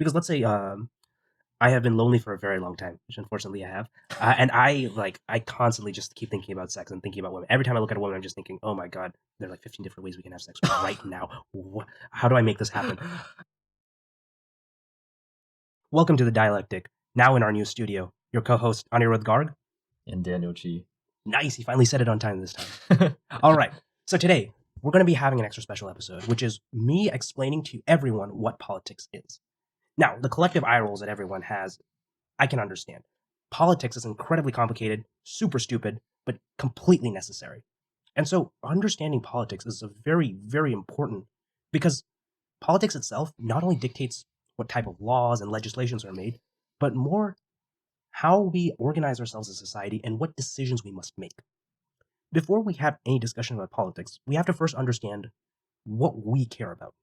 Because let's say I have been lonely for a very long time, which unfortunately I have, and I constantly just keep thinking about sex and thinking about women. Every time I look at a woman, I'm just thinking, oh my god, there are like 15 different ways we can have sex right now. How do I make this happen? Welcome to the Dialectic. Now in our new studio, your co-host Anirudh Garg and Daniel Chi. Nice, he finally said it on time this time. All right, so today we're going to be having an extra special episode, which is me explaining to everyone what politics is. Now, the collective eye rolls that everyone has, I can understand. Politics is incredibly complicated, super stupid, but completely necessary. And so understanding politics is a very, very important because politics itself not only dictates what type of laws and legislations are made, but more how we organize ourselves as a society and what decisions we must make. Before we have any discussion about politics, we have to first understand what we care about.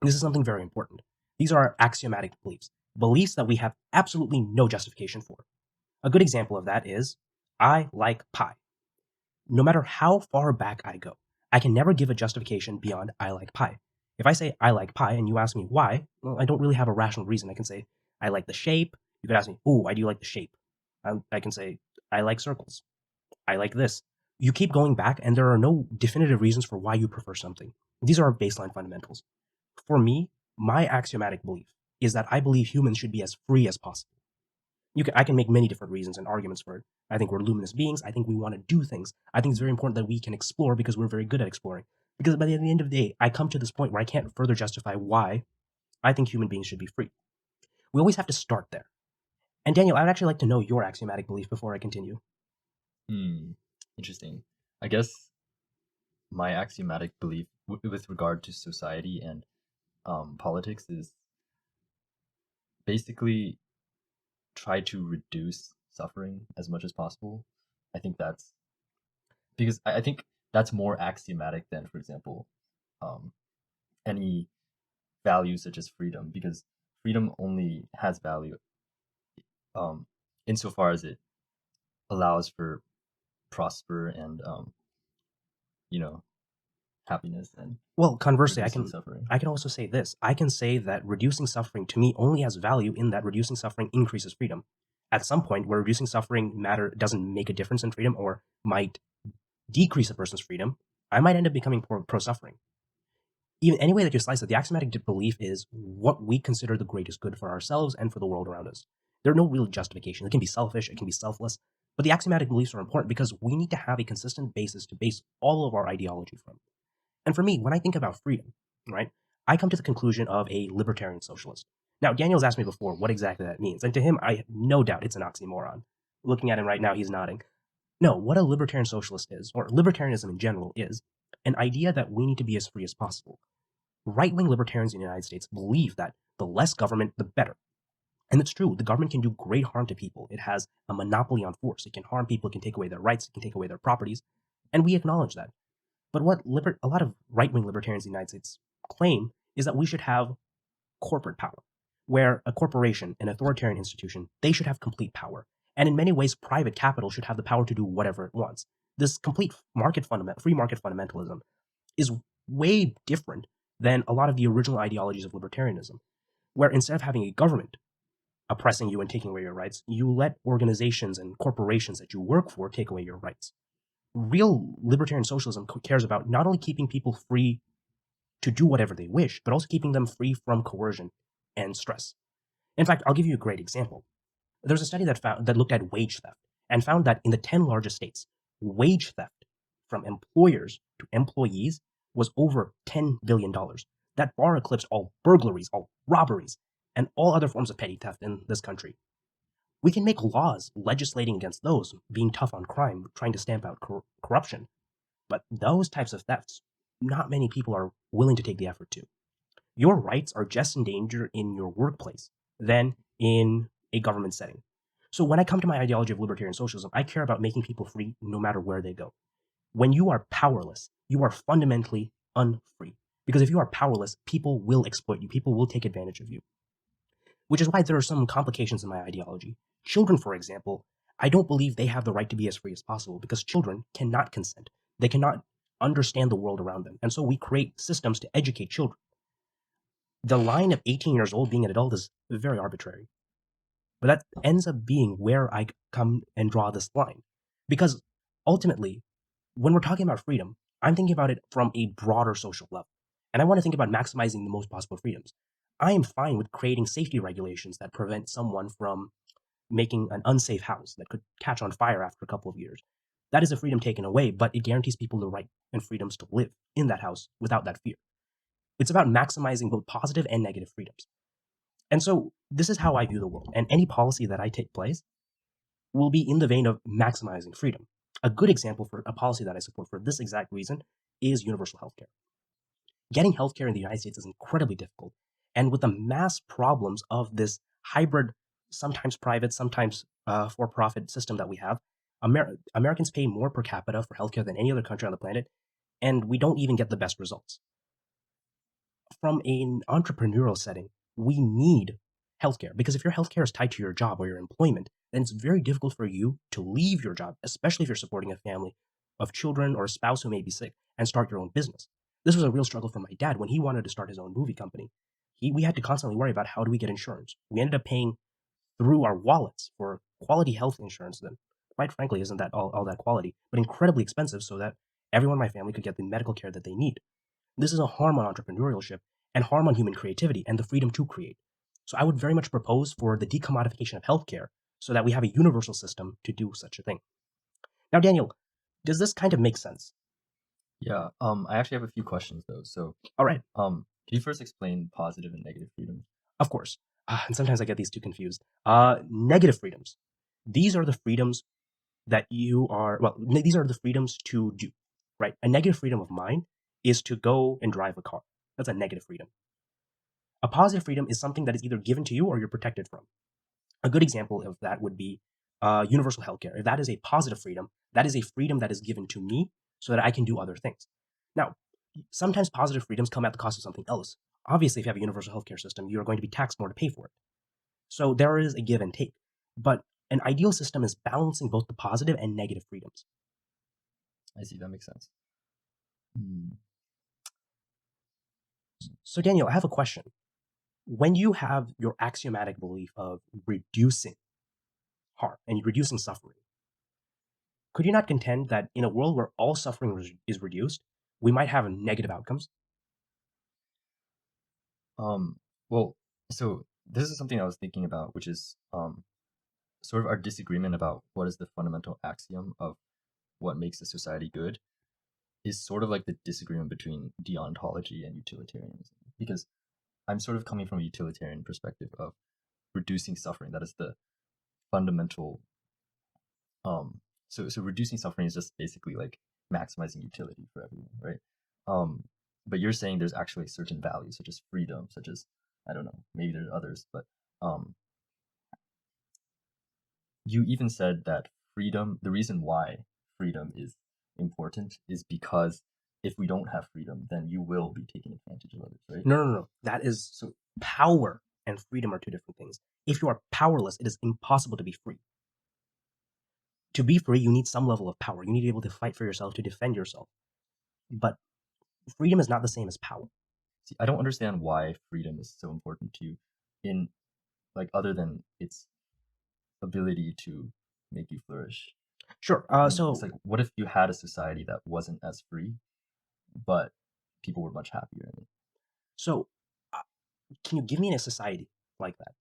This is something very important. These are our axiomatic beliefs, beliefs that we have absolutely no justification for. A good example of that is, I like pie. No matter how far back I go, I can never give a justification beyond I like pie. If I say I like pie and you ask me why, well, I don't really have a rational reason. I can say I like the shape. You could ask me, oh, why do you like the shape? I can say I like circles. I like this. You keep going back and there are no definitive reasons for why you prefer something. These are our baseline fundamentals. For me, my axiomatic belief is that I believe humans should be as free as possible. I can make many different reasons and arguments for it. I think we're luminous beings. I think we want to do things. I think it's very important that we can explore because we're very good at exploring. Because by the end of the day, I come to this point where I can't further justify why I think human beings should be free. We always have to start there. And Daniel, I would actually like to know your axiomatic belief before I continue. Interesting. I guess my axiomatic belief with regard to society and politics is basically try to reduce suffering as much as possible. I think that's because I think that's more axiomatic than, for example, any value such as freedom, because freedom only has value insofar as it allows for prosper and happiness. And well, conversely, I can also say this. I can say that reducing suffering to me only has value in that reducing suffering increases freedom. At some point where reducing suffering doesn't make a difference in freedom or might decrease a person's freedom, I might end up becoming pro-suffering. Even any way that you slice it, the axiomatic belief is what we consider the greatest good for ourselves and for the world around us. There are no real justification. It can be selfish, it can be selfless, but the axiomatic beliefs are important because we need to have a consistent basis to base all of our ideology from. And for me, when I think about freedom, right, I come to the conclusion of a libertarian socialist. Now, Daniel's asked me before what exactly that means, and to him, I have no doubt it's an oxymoron. Looking at him right now, he's nodding. No, what a libertarian socialist is, or libertarianism in general, is an idea that we need to be as free as possible. Right-wing libertarians in the United States believe that the less government, the better. And it's true, the government can do great harm to people. It has a monopoly on force. It can harm people, it can take away their rights, it can take away their properties, and we acknowledge that. But what a lot of right-wing libertarians in the United States claim is that we should have corporate power, where a corporation, an authoritarian institution, they should have complete power. And in many ways, private capital should have the power to do whatever it wants. This complete free market fundamentalism is way different than a lot of the original ideologies of libertarianism, where instead of having a government oppressing you and taking away your rights, you let organizations and corporations that you work for take away your rights. Real libertarian socialism cares about not only keeping people free to do whatever they wish, but also keeping them free from coercion and stress. In fact, I'll give you a great example. There's a study that looked at wage theft and found that in the 10 largest states, wage theft from employers to employees was over $10 billion. That far eclipsed all burglaries, all robberies, and all other forms of petty theft in this country. We can make laws legislating against those, being tough on crime, trying to stamp out corruption. But those types of thefts, not many people are willing to take the effort to. Your rights are just in danger in your workplace than in a government setting. So when I come to my ideology of libertarian socialism, I care about making people free no matter where they go. When you are powerless, you are fundamentally unfree. Because if you are powerless, people will exploit you. People will take advantage of you. Which is why there are some complications in my ideology. Children, for example, I don't believe they have the right to be as free as possible because children cannot consent. They cannot understand the world around them. And so we create systems to educate children. The line of 18 years old being an adult is very arbitrary. But that ends up being where I come and draw this line. Because ultimately, when we're talking about freedom, I'm thinking about it from a broader social level. And I want to think about maximizing the most possible freedoms. I am fine with creating safety regulations that prevent someone from making an unsafe house that could catch on fire after a couple of years. That is a freedom taken away, but it guarantees people the right and freedoms to live in that house without that fear. It's about maximizing both positive and negative freedoms. And so this is how I view the world. And any policy that I take place will be in the vein of maximizing freedom. A good example for a policy that I support for this exact reason is universal healthcare. Getting healthcare in the United States is incredibly difficult. And with the mass problems of this hybrid, sometimes private, sometimes for profit system that we have, Americans pay more per capita for healthcare than any other country on the planet, and we don't even get the best results. From an entrepreneurial setting, we need healthcare because if your healthcare is tied to your job or your employment, then it's very difficult for you to leave your job, especially if you're supporting a family of children or a spouse who may be sick, and start your own business. This was a real struggle for my dad when he wanted to start his own movie company. We had to constantly worry about how do we get insurance. We ended up paying through our wallets for quality health insurance that, quite frankly, isn't that all that quality, but incredibly expensive so that everyone in my family could get the medical care that they need. This is a harm on entrepreneurship and harm on human creativity and the freedom to create. So I would very much propose for the decommodification of healthcare so that we have a universal system to do such a thing. Now, Daniel, does this kind of make sense? Yeah. I actually have a few questions though. So, All right, can you first explain positive and negative freedom? of course. And sometimes I get these two confused. Negative freedoms. These are the freedoms that you are, well, these are the freedoms to do, right? A negative freedom of mine is to go and drive a car. That's a negative freedom. A positive freedom is something that is either given to you or you're protected from. A good example of that would be universal healthcare. If that is a positive freedom, that is a freedom that is given to me so that I can do other things. Now, sometimes positive freedoms come at the cost of something else. Obviously, if you have a universal healthcare system, you're going to be taxed more to pay for it. So there is a give and take. But an ideal system is balancing both the positive and negative freedoms. I see. That makes sense. Hmm. So, Daniel, I have a question. When you have your axiomatic belief of reducing harm and reducing suffering, could you not contend that in a world where all suffering is reduced, we might have negative outcomes? Um, well, so this is something I was thinking about, which is sort of our disagreement about what is the fundamental axiom of what makes a society good is sort of like the disagreement between deontology and utilitarianism. Because I'm sort of coming from a utilitarian perspective of reducing suffering. That is the fundamental. So reducing suffering is just basically like maximizing utility for everyone, right? But you're saying there's actually certain values such as freedom, such as I don't know, maybe there's others, but um, you even said that freedom, the reason why freedom is important is because if we don't have freedom, then you will be taking advantage of others, right? No. That is so power and freedom are two different things. If you are powerless, it is impossible to be free. To be free, you need some level of power. You need to be able to fight for yourself, to defend yourself. But freedom is not the same as power. See, I don't understand why freedom is so important to you in like other than its ability to make you flourish. Sure. And it's So, like, what if you had a society that wasn't as free, but people were much happier in it? so uh, can you give me a society like that?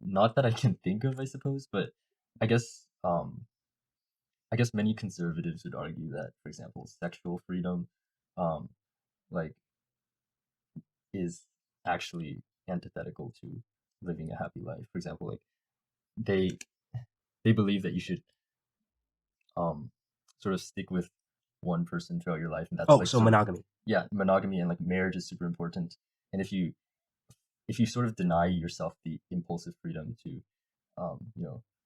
Not that I can think of, I suppose, but I guess I guess many conservatives would argue that, for example, sexual freedom, um, like, is actually antithetical to living a happy life. For example, like they they believe that you should um sort of stick with one person throughout your life, and that's Oh, like so sort of monogamy. yeah, monogamy and like marriage is super important. And if you sort of deny yourself the impulsive freedom to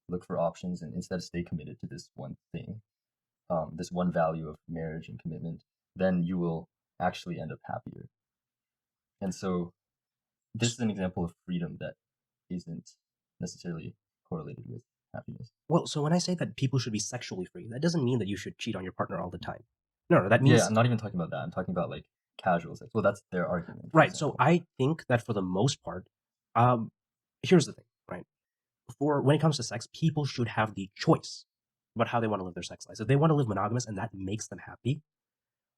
look for options and instead stay committed to this one thing, this one value of marriage and commitment, then you will actually end up happier. And so this is an example of freedom that isn't necessarily correlated with happiness. Well, so when I say that people should be sexually free, that doesn't mean that you should cheat on your partner all the time. No, that Yeah, means I'm not even talking about that. I'm talking about like casual sex. Well, that's their argument, for Right. So example. I think that for the most part, um, here's the thing, right? For when it comes to sex, people should have the choice about how they want to live their sex lives. If they want to live monogamous and that makes them happy,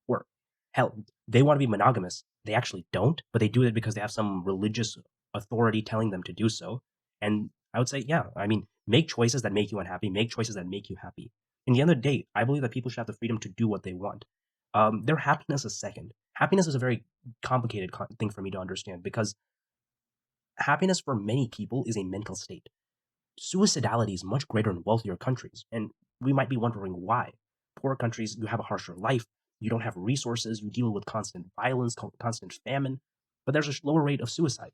or hell, they want to be monogamous, they actually don't, but they do it because they have some religious authority telling them to do so. And I would say, yeah, I mean, make choices that make you unhappy, make choices that make you happy. In the end of the day, I believe that people should have the freedom to do what they want. Their happiness is second. Happiness is a very complicated thing for me to understand because happiness for many people is a mental state. Suicidality is much greater in wealthier countries, and we might be wondering why. Poor countries, you have a harsher life, you don't have resources, you deal with constant violence, constant famine, but there's a lower rate of suicide.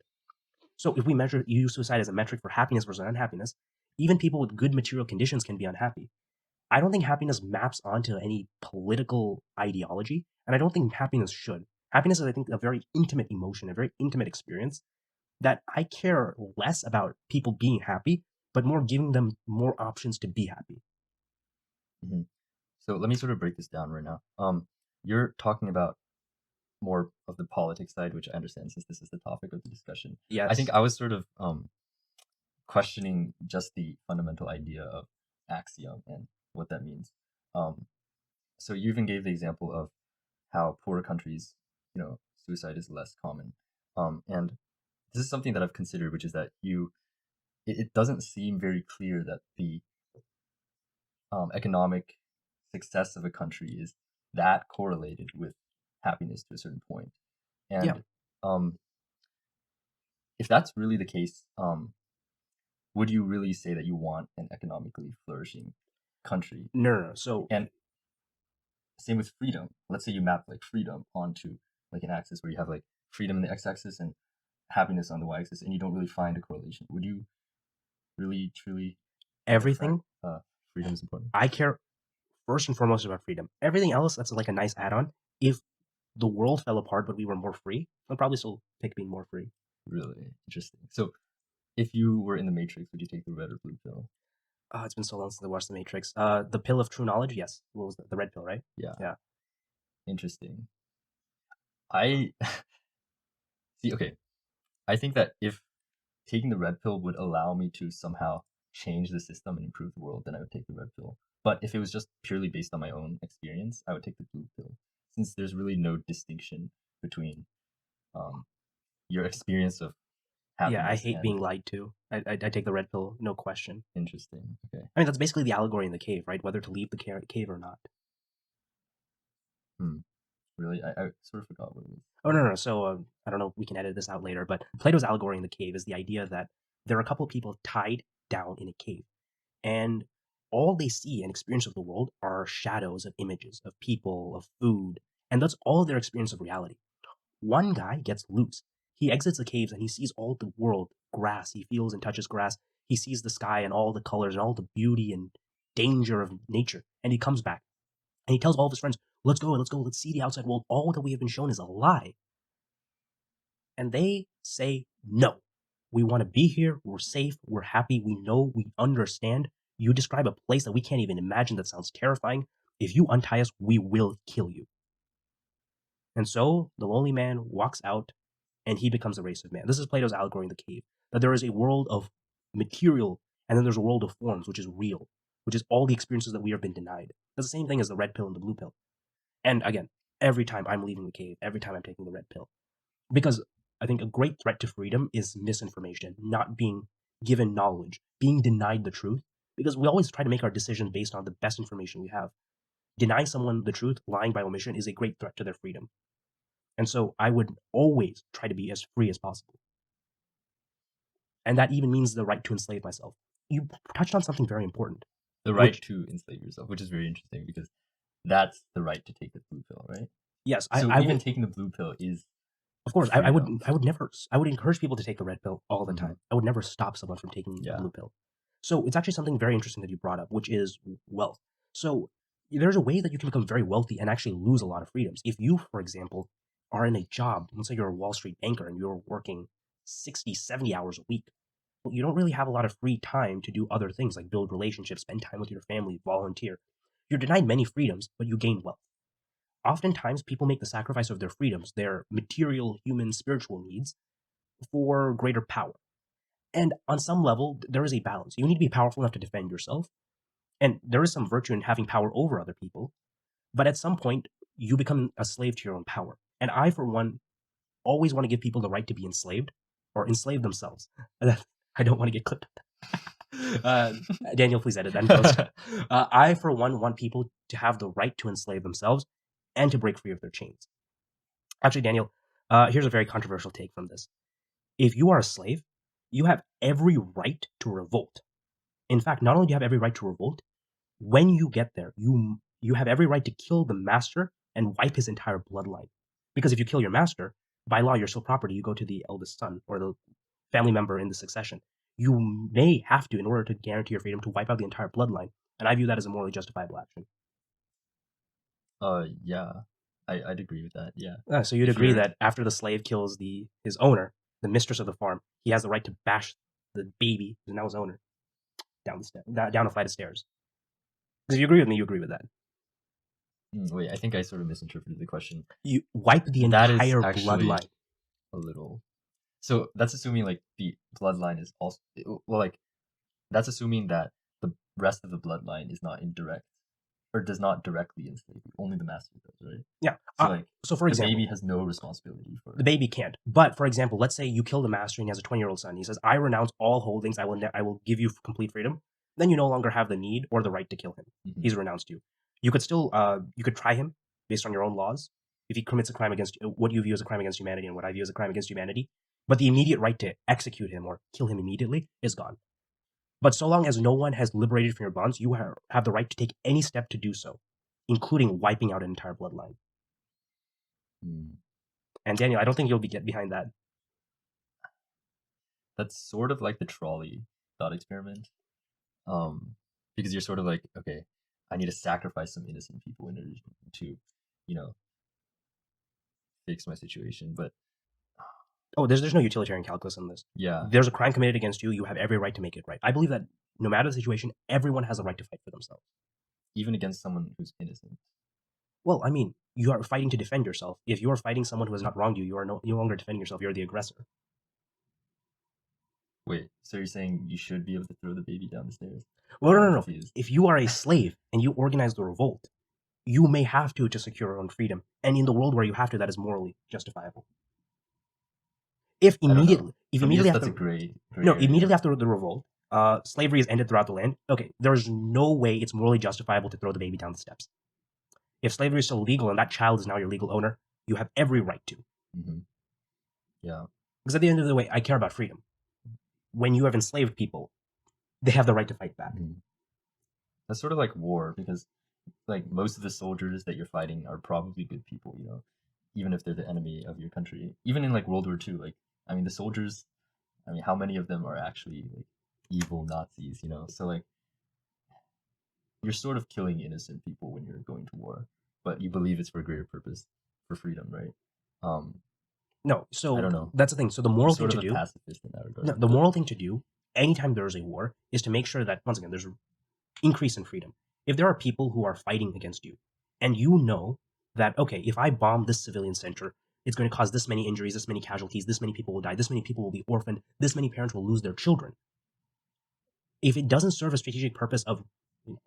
So if we use suicide as a metric for happiness versus unhappiness, even people with good material conditions can be unhappy. I don't think happiness maps onto any political ideology, and I don't think happiness should. Happiness is, I think, a very intimate emotion, a very intimate experience that I care less about people being happy, but more giving them more options to be happy. Hmm. So let me sort of break this down right now. You're talking about more of the politics side, which I understand since this is the topic of the discussion. I think Yes. I was sort of questioning just the fundamental idea of axiom and what that means. Um, so you even gave the example of how poorer countries, suicide is less common. And this is something that I've considered, which is that it doesn't seem very clear that the economic success of a country is that correlated with happiness to a certain point. Yeah. And if that's really the case, would you really say that you want an economically flourishing country? No, no, no. So And same with freedom. Let's say you map like freedom onto like an axis where you have like freedom in the x-axis and happiness on the y-axis, and you don't really find a correlation. Would you really truly think that everything, freedom is important? I care first and foremost about freedom. Everything else, that's like a nice add on. If the world fell apart but we were more free, I'd probably still pick being more free. Really interesting. So if you were in the Matrix, would you take the red or blue pill? It's been so long since I watched The Matrix. The pill of true knowledge, yes. What was that? The red pill, right? Yeah, Yeah. interesting. I see. Okay, I think that if taking the red pill would allow me to somehow change the system and improve the world, then I would take the red pill. But if it was just purely based on my own experience, I would take the blue pill, since there's really no distinction between um, your experience of Yeah, I happiness hate and being lied to. I take the red pill, no question. interesting. Okay. I mean, that's basically the allegory in the cave, right? Whether to leave the cave or not. Hmm. Really, I sort of forgot what it was. Oh, no, no. So I don't know if we can edit this out later, but Plato's allegory in the cave is the idea that there are a couple of people tied down in a cave, and all they see and experience of the world are shadows of images, of people, of food, and that's all their experience of reality. One guy gets loose. He exits the caves and he sees all the world, grass. He feels and touches grass. He sees the sky and all the colors and all the beauty and danger of nature. And he comes back and he tells all of his friends, let's go, let's go, let's see the outside world. All that we have been shown is a lie. And they say, no. We want to be here. We're safe. We're happy. We know. We understand. You describe a place that we can't even imagine that sounds terrifying. If you untie us, we will kill you. And so the lonely man walks out and he becomes a race of man. This is Plato's allegory in the cave, that there is a world of material and then there's a world of forms, which is real, which is all the experiences that we have been denied. That's the same thing as the red pill and the blue pill. And again, every time I'm leaving the cave, every time I'm taking the red pill, because I think a great threat to freedom is misinformation, not being given knowledge, being denied the truth, because we always try to make our decisions based on the best information we have. Denying someone the truth, lying by omission, is a great threat to their freedom. And so I would always try to be as free as possible. And that even means the right to enslave myself. You touched on something very important, The right which, to enslave yourself, which is very interesting because that's the right to take the blue pill, right? yes, So I even will, taking the blue pill is of course, freedom. I would never, I would encourage people to take the red pill all the Hmm. time. I would never stop someone from taking the Yeah. blue pill. So it's actually something very interesting that you brought up, which is wealth. So there's a way that you can become very wealthy and actually lose a lot of freedoms. If you, for example, are in a job, let's say you're a Wall Street banker and you're working 60, 70 hours a week, well, you don't really have a lot of free time to do other things like build relationships, spend time with your family, volunteer. You're denied many freedoms, but you gain wealth. oftentimes people make the sacrifice of their freedoms, their material, human, spiritual needs for greater power. And on some level, there is a balance. You need to be powerful enough to defend yourself. And there is some virtue in having power over other people. But at some point, you become a slave to your own power. And I, for one, always want to give people the right to be enslaved or enslave themselves. I don't want to get clipped. Daniel, please edit that in post. I, for one, want people to have the right to enslave themselves and to break free of their chains. Actually, Daniel, here's a very controversial take from this. If you are a slave, you have every right to revolt. In fact, not only do you have every right to revolt, when you get there, you have every right to kill the master and wipe his entire bloodline. Because if you kill your master, by law, you're still property. You go to the eldest son or the family member in the succession. You may have to, in order to guarantee your freedom, to wipe out the entire bloodline. And I view that as a morally justifiable action. Yeah, I'd agree with that. Yeah. So you'd If agree you're- that after the slave kills his owner, the mistress of the farm, he has the right to bash the baby, who's now his owner, down a flight of stairs. Because if you agree with me, you agree with that. Wait, I think I sort of misinterpreted the question. You wipe the That is entire actually bloodline. a little. So that's assuming like the bloodline is also well, like that's assuming that the rest of the bloodline is not indirect or does not directly enslave you. Only the master does, right? Yeah. So like So for the example, baby has no responsibility for the baby can't. But for example, let's say you kill the master and he has a 20-year-old son. He says, "I renounce all holdings. I will give you complete freedom." Then you no longer have the need or the right to kill him. Mhm. He's renounced you. You could still you could try him based on your own laws if he commits a crime against what you view as a crime against humanity and what I view as a crime against humanity. But the immediate right to execute him or kill him immediately is gone. But so long as no one has liberated from your bonds, you have the right to take any step to do so, including wiping out an entire bloodline. And Daniel, I don't think you'll get behind that. That's sort of like the trolley thought experiment. Because you're sort of like, okay, I need to sacrifice some innocent people in order to, you know, fix my situation. But Oh, there's no utilitarian calculus in this. yeah, There's a crime committed against you. You have every right to make it right. I believe that no matter the situation, everyone has a right to fight for themselves. even against someone who's innocent. Well, I mean, you are fighting to defend yourself. If you are fighting someone who has not wronged you, you are no longer defending yourself. You're the aggressor. Wait, so you're saying you should be able to throw the baby down the stairs? Well, I'm no. confused. If you are a slave and you organize the revolt, you may have to secure your own freedom. And in the world where you have to, that is morally justifiable. If I don't know. immediately, if For me, immediately that's after, a gray no, area. immediately after the revolt, slavery is ended throughout the land. Okay, there's no way it's morally justifiable to throw the baby down the steps. If slavery is still legal and that child is now your legal owner, you have every right to. Mm-hmm. Yeah. Because at the end of the day, I care about freedom. When you have enslaved people, they have the right to fight back. Mm-hmm. That's sort of like war because, like, most of the soldiers that you're fighting are probably good people, you know, even if they're the enemy of your country. Even in like World War II, like, I mean, the soldiers, I mean, how many of them are actually like evil Nazis, you know? So like, you're sort of killing innocent people when you're going to war, but you believe it's for a greater purpose, for freedom, right? No, so I don't know. that's the thing. So the moral thing sort to of a do, pacifist in that regard. no, the moral thing to do, anytime there is a war, is to make sure that once again there's an increase in freedom. If there are people who are fighting against you, and you know that okay, if I bomb this civilian center, it's going to cause this many injuries, this many casualties, this many people will die, this many people will be orphaned, this many parents will lose their children. If it doesn't serve a strategic purpose of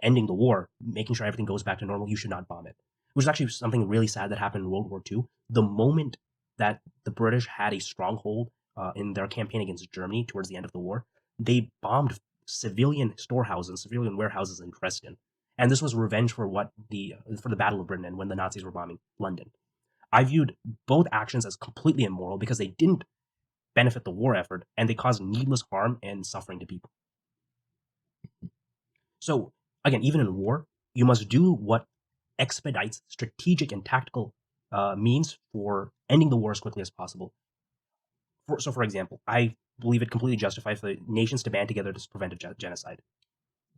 ending the war, making sure everything goes back to normal, you should not bomb it. Which is actually something really sad that happened in World War II. The moment that the British had a stronghold in their campaign against Germany towards the end of the war, they bombed civilian storehouses, civilian warehouses in Dresden. And this was revenge for for the Battle of Britain and when the Nazis were bombing London. I viewed both actions as completely immoral because they didn't benefit the war effort and they caused needless harm and suffering to people. So again, even in war, you must do what expedites strategic and tactical means for ending the war as quickly as possible. For example, I believe it completely justifies for nations to band together to prevent a genocide.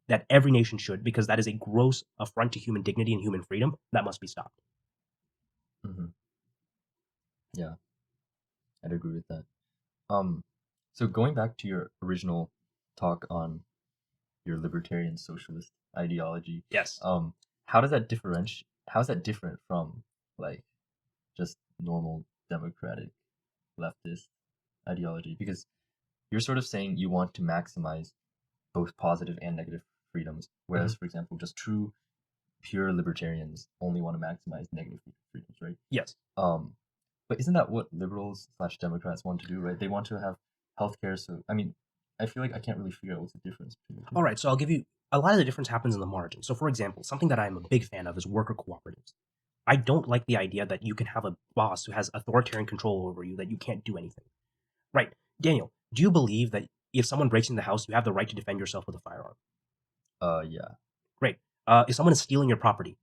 That every nation should, because that is a gross affront to human dignity and human freedom that must be stopped. Mm-hmm. Yeah, I'd agree with that. So going back to your original talk on your libertarian socialist ideology, Yes. how does that differentiate? How is that different from like just normal democratic leftist ideology? Because you're sort of saying you want to maximize both positive and negative freedoms, whereas, for example, just true pure libertarians only want to maximize negative freedoms, right? Yes. But isn't that what liberals slash Democrats want to do, right? They want to have healthcare. So I mean, I feel like I can't really figure out what's the difference between the two. All right, so I'll give you a lot of the difference happens in the margin. So, for example, something that I'm a big fan of is worker cooperatives. I don't like the idea that you can have a boss who has authoritarian control over you, that you can't do anything. Right. Daniel, do you believe that if someone breaks in the house, you have the right to defend yourself with a firearm? Yeah. Great. If someone is stealing your property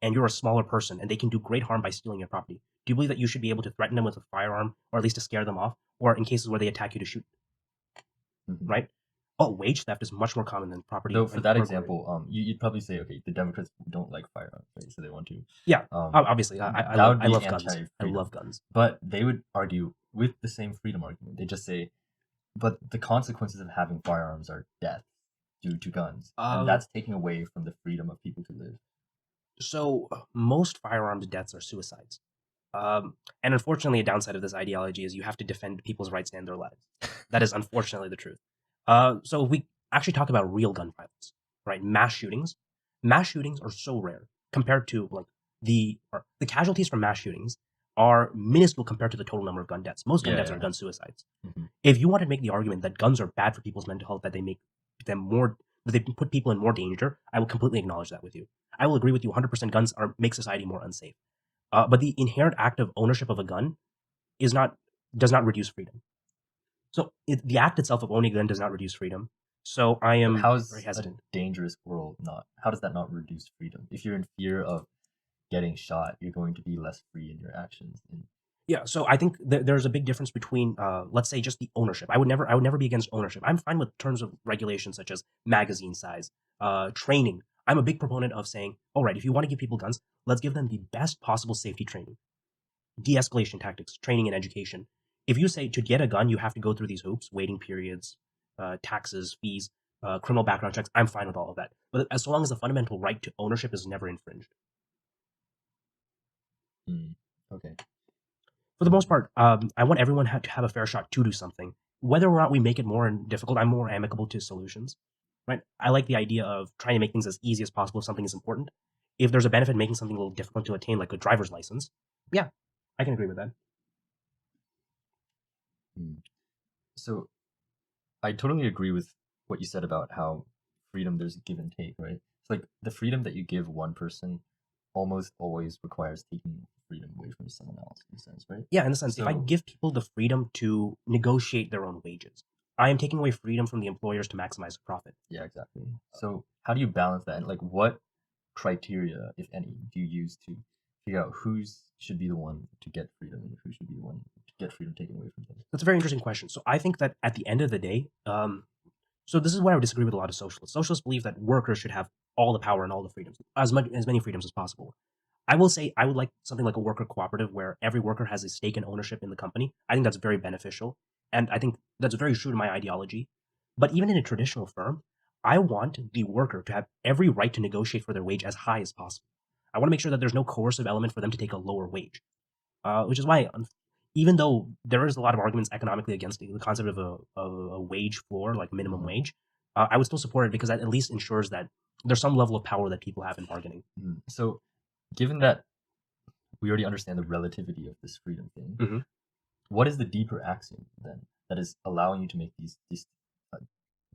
and you're a smaller person and they can do great harm by stealing your property, do you believe that you should be able to threaten them with a firearm, or at least to scare them off, or in cases where they attack you to shoot? Right? Oh, wage theft is much more common than property. Though for and that burglary. example, you'd probably say, okay, the Democrats don't like firearms, right? So they want to. Yeah, obviously, I that would be love guns. I anti-freedom. love guns. But they would argue with the same freedom argument. They just say, but the consequences of having firearms are death due to guns, and that's taking away from the freedom of people to live. So most firearms deaths are suicides. And unfortunately, a downside of this ideology is you have to defend people's rights and their lives. That is unfortunately the truth. So if we actually talk about real gun violence, right? Mass shootings are so rare compared to like the casualties from mass shootings are minuscule compared to the total number of gun deaths. Most gun deaths are gun suicides. If you want to make the argument that guns are bad for people's mental health, that they make them more, that they put people in more danger, I will completely acknowledge that with you. I will agree with you 100%. Guns make society more unsafe. But the inherent act of ownership of a gun does not reduce freedom. So the act itself of owning a gun does not reduce freedom. So I am very hesitant. A dangerous world not? How does that not reduce freedom? If you're in fear of getting shot, you're going to be less free in your actions. Yeah, so I think there's a big difference between, let's say, just the ownership. I would never be against ownership. I'm fine with terms of regulations such as magazine size, training. I'm a big proponent of saying, all right, if you want to give people guns, let's give them the best possible safety training, de-escalation tactics, training and education. If you say to get a gun, you have to go through these hoops, waiting periods, taxes, fees, criminal background checks, I'm fine with all of that. But as long as the fundamental right to ownership is never infringed. Okay. For the most part, I want everyone to have a fair shot to do something. Whether or not we make it more difficult, I'm more amicable to solutions. Right? I like the idea of trying to make things as easy as possible if something is important. If there's a benefit in making something a little difficult to attain, like a driver's license, yeah, I can agree with that. So I totally agree with what you said about how freedom, there's a give and take, right? It's like the freedom that you give one person almost always requires taking freedom away from someone else, in a sense, right? Yeah, in a sense, So, if I give people the freedom to negotiate their own wages, I am taking away freedom from the employers to maximize the profit. Yeah, exactly. So how do you balance that? And like, what criteria, if any, do you use to figure out who should be the one to get freedom and who should be the one to get freedom taken away from them? That's a very interesting question. So I think that at the end of the day, so this is where I would disagree with a lot of socialists. Socialists believe that workers should have all the power and all the freedoms, as many freedoms as possible. I will say I would like something like a worker cooperative where every worker has a stake and ownership in the company. I think that's very beneficial, and I think that's very true to my ideology. But even in a traditional firm, I want the worker to have every right to negotiate for their wage as high as possible. I want to make sure that there's no coercive element for them to take a lower wage, which is why, even though there is a lot of arguments economically against the concept of a wage floor, like minimum wage, I would still support it because that at least ensures that there's some level of power that people have in bargaining. So, given that we already understand the relativity of this freedom thing, what is the deeper axiom then that is allowing you to make these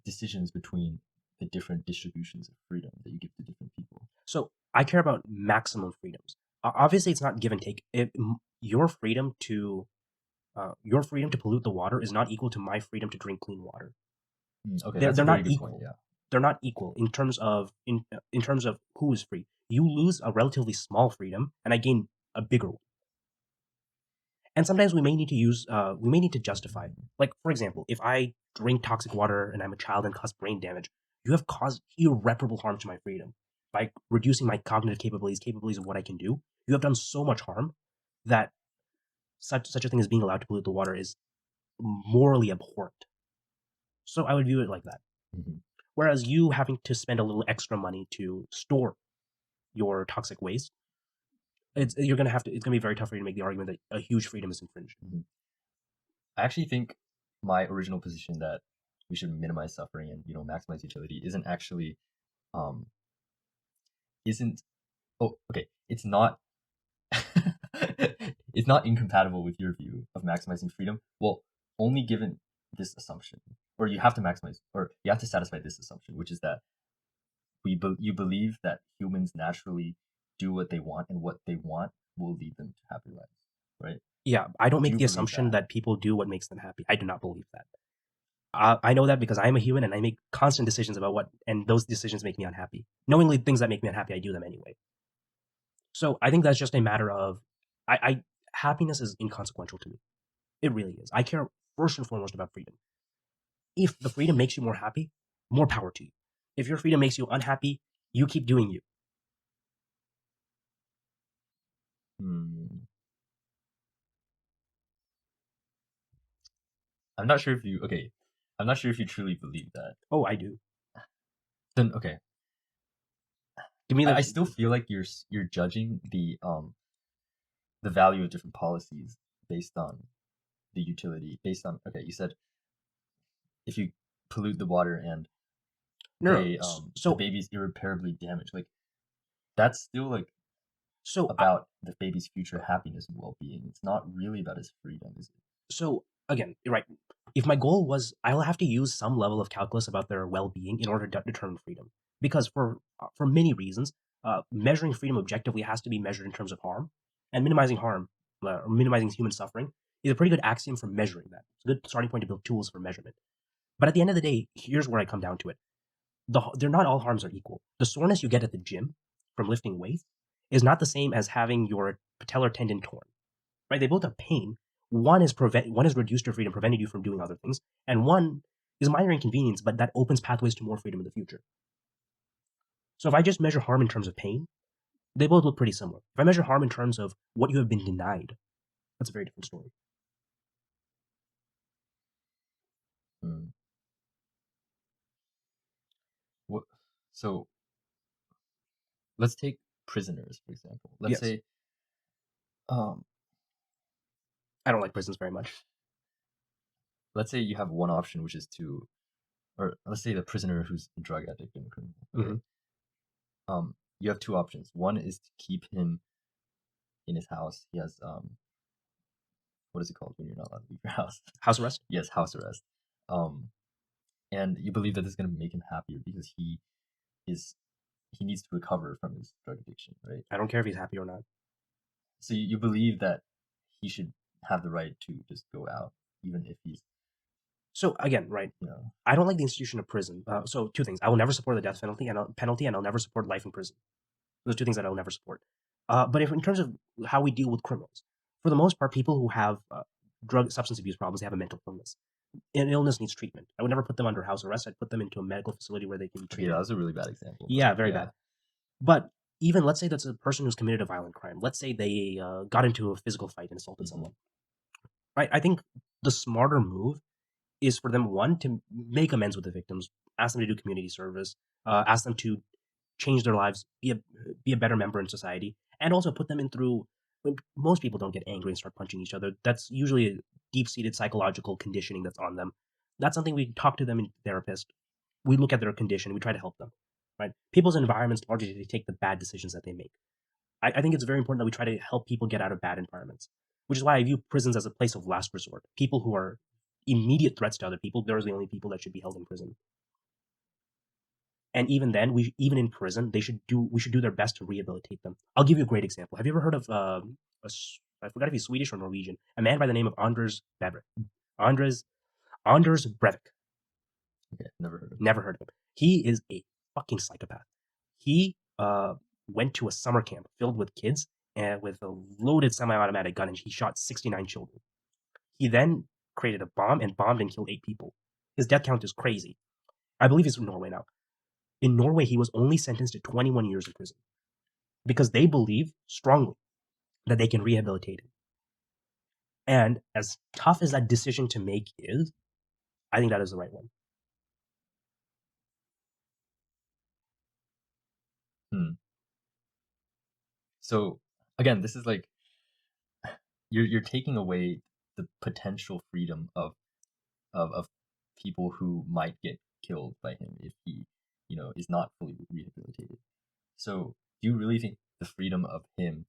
decisions between the different distributions of freedom that you give to different people? So I care about maximum freedoms. Obviously, it's not give and take. Your freedom to pollute the water is not equal to my freedom to drink clean water. Okay, they're not equal. Point, yeah. They're not equal in terms of in terms of who is free. You lose a relatively small freedom, and I gain a bigger one. And sometimes we may need to justify. Like, for example, if I drink toxic water and I'm a child and cause brain damage, you have caused irreparable harm to my freedom. By reducing my cognitive capabilities of what I can do, you have done so much harm that such a thing as being allowed to pollute the water is morally abhorrent. So I would view it like that. Whereas you having to spend a little extra money to store your toxic waste, It's gonna be very tough for you to make the argument that a huge freedom is infringed. Mm-hmm. I actually think my original position that we should minimize suffering and maximize utility um isn't okay, it's not it's not incompatible with your view of maximizing freedom. Well, only given this assumption, or you have to maximize, or you have to satisfy this assumption, which is that you believe that humans naturally do what they want, and what they want will lead them to happy lives, right? Yeah, I don't Do make you the believe assumption that? that people do what makes them happy. I do not believe that. I know that because I am a human and I make constant decisions about what, and those decisions make me unhappy. Knowingly, things that make me unhappy, I do them anyway. So I think that's just a matter of, I happiness is inconsequential to me. It really is. I care first and foremost about freedom. If the freedom makes you more happy, more power to you. If your freedom makes you unhappy, you keep doing you. Hmm. I'm not sure if you okay. I'm not sure if you truly believe that. Oh, I do. Then okay, Give me I the still feel like you're judging the value of different policies based on the utility. Based on okay, you said if you pollute the water and no, no. the So baby's irreparably damaged, like that's still like so about the baby's future happiness and well-being. It's not really about his freedom, is it? so again, you're right. If my goal was, I'll have to use some level of calculus about their well-being in order to determine freedom, because for many reasons, measuring freedom objectively has to be measured in terms of harm, and minimizing harm or minimizing human suffering is a pretty good axiom for measuring that. It's a good starting point to build tools for measurement. But at the end of the day, here's where I come down to it: they're not all harms are equal. The soreness you get at the gym from lifting weights is not the same as having your patellar tendon torn, right? They both have pain. One is reduced your freedom, prevented you from doing other things, and one is minor inconvenience, but that opens pathways to more freedom in the future. So if I just measure harm in terms of pain, they both look pretty similar. If I measure harm in terms of what you have been denied, that's a very different story. Hmm. What? So let's take prisoners for example. Yes, Um, I don't like prisons very much. let's say you have one option, which is to, or let's say the prisoner who's a drug addict and a criminal. Hmm. Okay. You have two options. One is to keep him in his house. He has what is it called when you're not allowed to leave your house? House arrest? Yes, house arrest. Um, and you believe that this is going to make him happier because is he needs to recover from his drug addiction, right? I don't care if he's happy or not. So you believe that he should have the right to just go out, even if he's, So again, right? you know, I don't like the institution of prison. So two things: I will never support the death penalty, and I'll never support life in prison. Those two things that I'll never support. But if in terms of how we deal with criminals, for the most part, people who have drug substance abuse problems, they have a mental illness. An illness needs treatment. I would never put them under house arrest. I'd put them into a medical facility where they can be okay, that treated. was a really bad example, but Yeah, very yeah. bad. But even let's say that's a person who's committed a violent crime. Let's say they got into a physical fight and assaulted Mm-hmm. someone. Right? I think the smarter move is for them, one, to make amends with the victims, ask them to do community service, ask them to change their lives, be a better member in society, and also put them in through. When most people don't get angry and start punching each other. That's usually a deep-seated psychological conditioning that's on them. That's something we talk to them in therapist. We look at their condition. We try to help them. Right? People's environments largely take the bad decisions that they make. I think it's very important that we try to help people get out of bad environments, which is why I view prisons as a place of last resort. People who are immediate threats to other people, those are the only people that should be held in prison. And even then, even in prison, we should do their best to rehabilitate them. I'll give you a great example. Have you ever heard of I forgot if he's Swedish or Norwegian, a man by the name of Anders Breivik? Anders Anders Breivik. Okay, never heard of him. Never heard of him. He is a fucking psychopath. He went to a summer camp filled with kids and with a loaded semi-automatic gun, and he shot 69 children. He then created a bomb and bombed and killed 8 people. His death count is crazy. I believe he's from Norway now. In Norway, he was only sentenced to 21 years in prison because they believe strongly that they can rehabilitate him. And as tough as that decision to make is, I think that is the right one. Hmm. So again, this is like you're taking away the potential freedom of people who might get killed by him if he, is not fully rehabilitated. So, do you really think the freedom of him,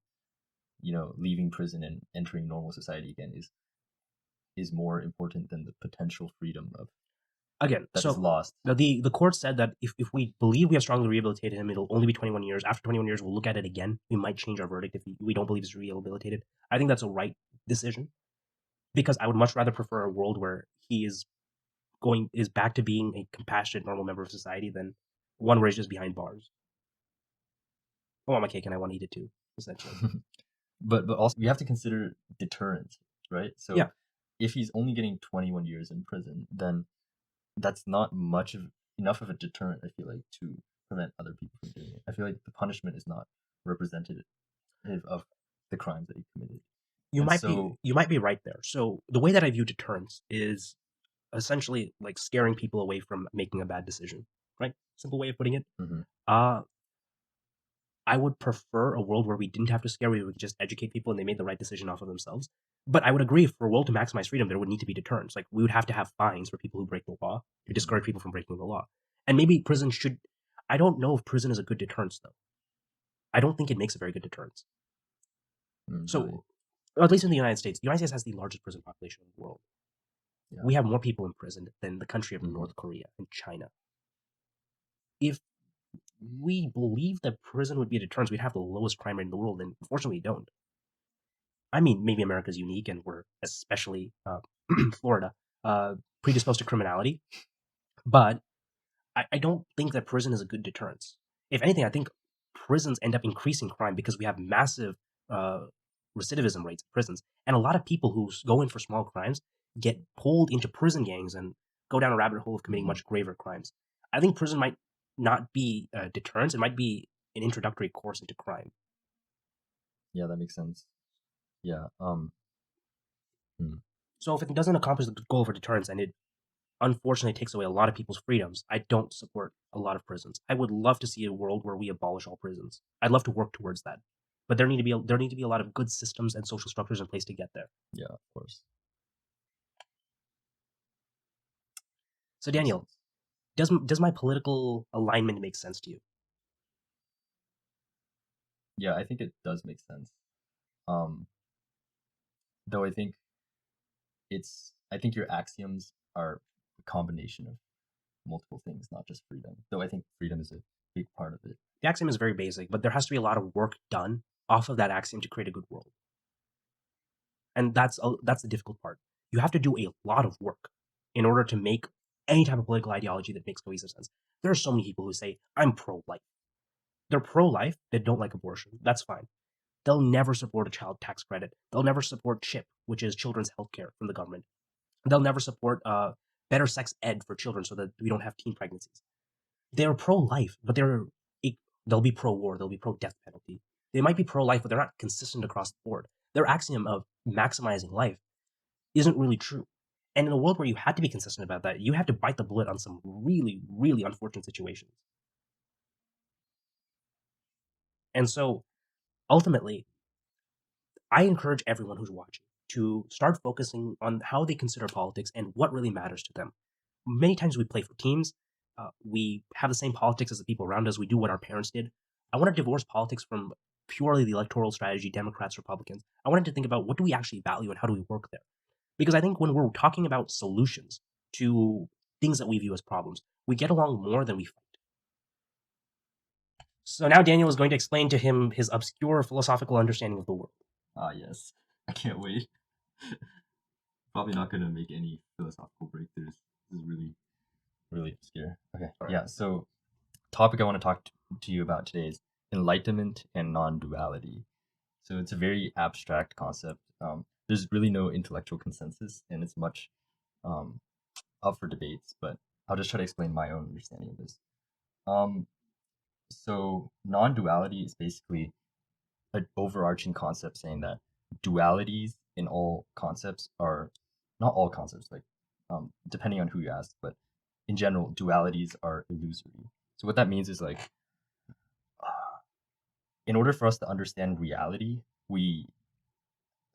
leaving prison and entering normal society again is more important than the potential freedom of Again, that is so lost? the court said that if we believe we have strongly rehabilitated him, it'll only be 21 years. After 21 years, we'll look at it again. We might change our verdict if we don't believe he's rehabilitated. I think that's a right decision because I would much rather prefer a world where he is back to being a compassionate, normal member of society than one where he's just behind bars. I want my cake and I want to eat it too, essentially. But also we have to consider deterrence, right? So Yeah. if he's only getting 21 years in prison, then that's not enough of a deterrent, I feel like, to prevent other people from doing it. I feel like the punishment is not representative of the crimes that he committed. And so, You might be right there. So the way that I view deterrence is essentially like scaring people away from making a bad decision. Right? Simple way of putting it. mhm, Uh I would prefer a world where we didn't have to scare, we would just educate people and they made the right decision off of themselves. But I would agree for a world to maximize freedom, there would need to be deterrents. Like we would have to have fines for people who break the law to mhm, discourage people from breaking the law. And maybe prison should. I don't know if prison is a good deterrence though. I don't think it makes a very good deterrence. really, So, at least in the United States has the largest prison population in the world. yeah. We have more people in prison than the country of Mhm. North Korea and China. If we believe that prison would be a deterrence, we'd have the lowest crime rate in the world, and unfortunately, we don't. I mean, maybe America's unique, and we're especially Florida predisposed to criminality, but I don't think that prison is a good deterrence. If anything, I think prisons end up increasing crime because we have massive uh, recidivism rates in prisons, and a lot of people who go in for small crimes get pulled into prison gangs and go down a rabbit hole of committing Mhm. much graver crimes. I think prison might not be a deterrence; it might be an introductory course into crime. Yeah, that makes sense. Yeah. Hmm. So if it doesn't accomplish the goal of a deterrence and it unfortunately takes away a lot of people's freedoms, I don't support a lot of prisons. I would love to see a world where we abolish all prisons. I'd love to work towards that. But there need to be a lot of good systems and social structures in place to get there. Yeah, of course. So Makes Daniel, sense. does my political alignment make sense to you? Yeah, I think it does make sense. Um, though I think your axioms are a combination of multiple things, not just freedom. Though I think freedom is a big part of it. The axiom is very basic, but there has to be a lot of work done off of that axiom to create a good world. And that's the difficult part. You have to do a lot of work in order to make any type of political ideology that makes cohesive sense. There are so many people who say, I'm pro-life. They're pro-life, they don't like abortion. That's fine. They'll never support a child tax credit. They'll never support CHIP, which is children's health care from the government. They'll never support better sex ed for children so that we don't have teen pregnancies. They're pro-life, but they'll be pro-war. They'll be pro-death penalty. They might be pro-life, but they're not consistent across the board. Their axiom of maximizing life isn't really true. And in a world where you had to be consistent about that, you have to bite the bullet on some really, really unfortunate situations. And so ultimately, I encourage everyone who's watching to start focusing on how they consider politics and what really matters to them. Many times we play for teams. We have the same politics as the people around us. We do what our parents did. I want to divorce politics from purely the electoral strategy, Democrats, Republicans. I wanted to think about what do we actually value and how do we work there. Because I think when we're talking about solutions to things that we view as problems, we get along more than we fight. So now Daniel is going to explain to him his obscure philosophical understanding of the world. Ah, yes. I can't wait. Probably not going to make any philosophical breakthroughs. This is really, really obscure. Okay. All right. Yeah. So, topic I want to talk to you about today is enlightenment and non-duality. So it's a very abstract concept. There's really no intellectual consensus, and it's much um, up for debates. But I'll just try to explain my own understanding of this. Um, so non-duality is basically an overarching concept saying that dualities in all concepts are not all concepts, like depending on who you ask, but in general, dualities are illusory. So what that means is like, in order for us to understand reality, we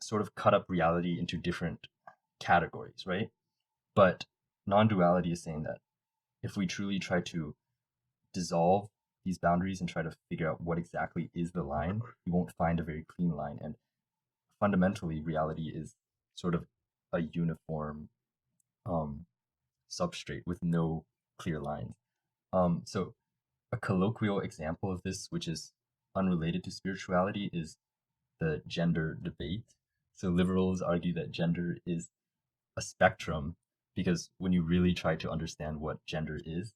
sort of cut up reality into different categories, right? But non-duality is saying that if we truly try to dissolve these boundaries and try to figure out what exactly is the line, you won't find a very clean line. And fundamentally, reality is sort of a uniform substrate with no clear lines. So a colloquial example of this, which is unrelated to spirituality, is the gender debate. So liberals argue that gender is a spectrum because when you really try to understand what gender is,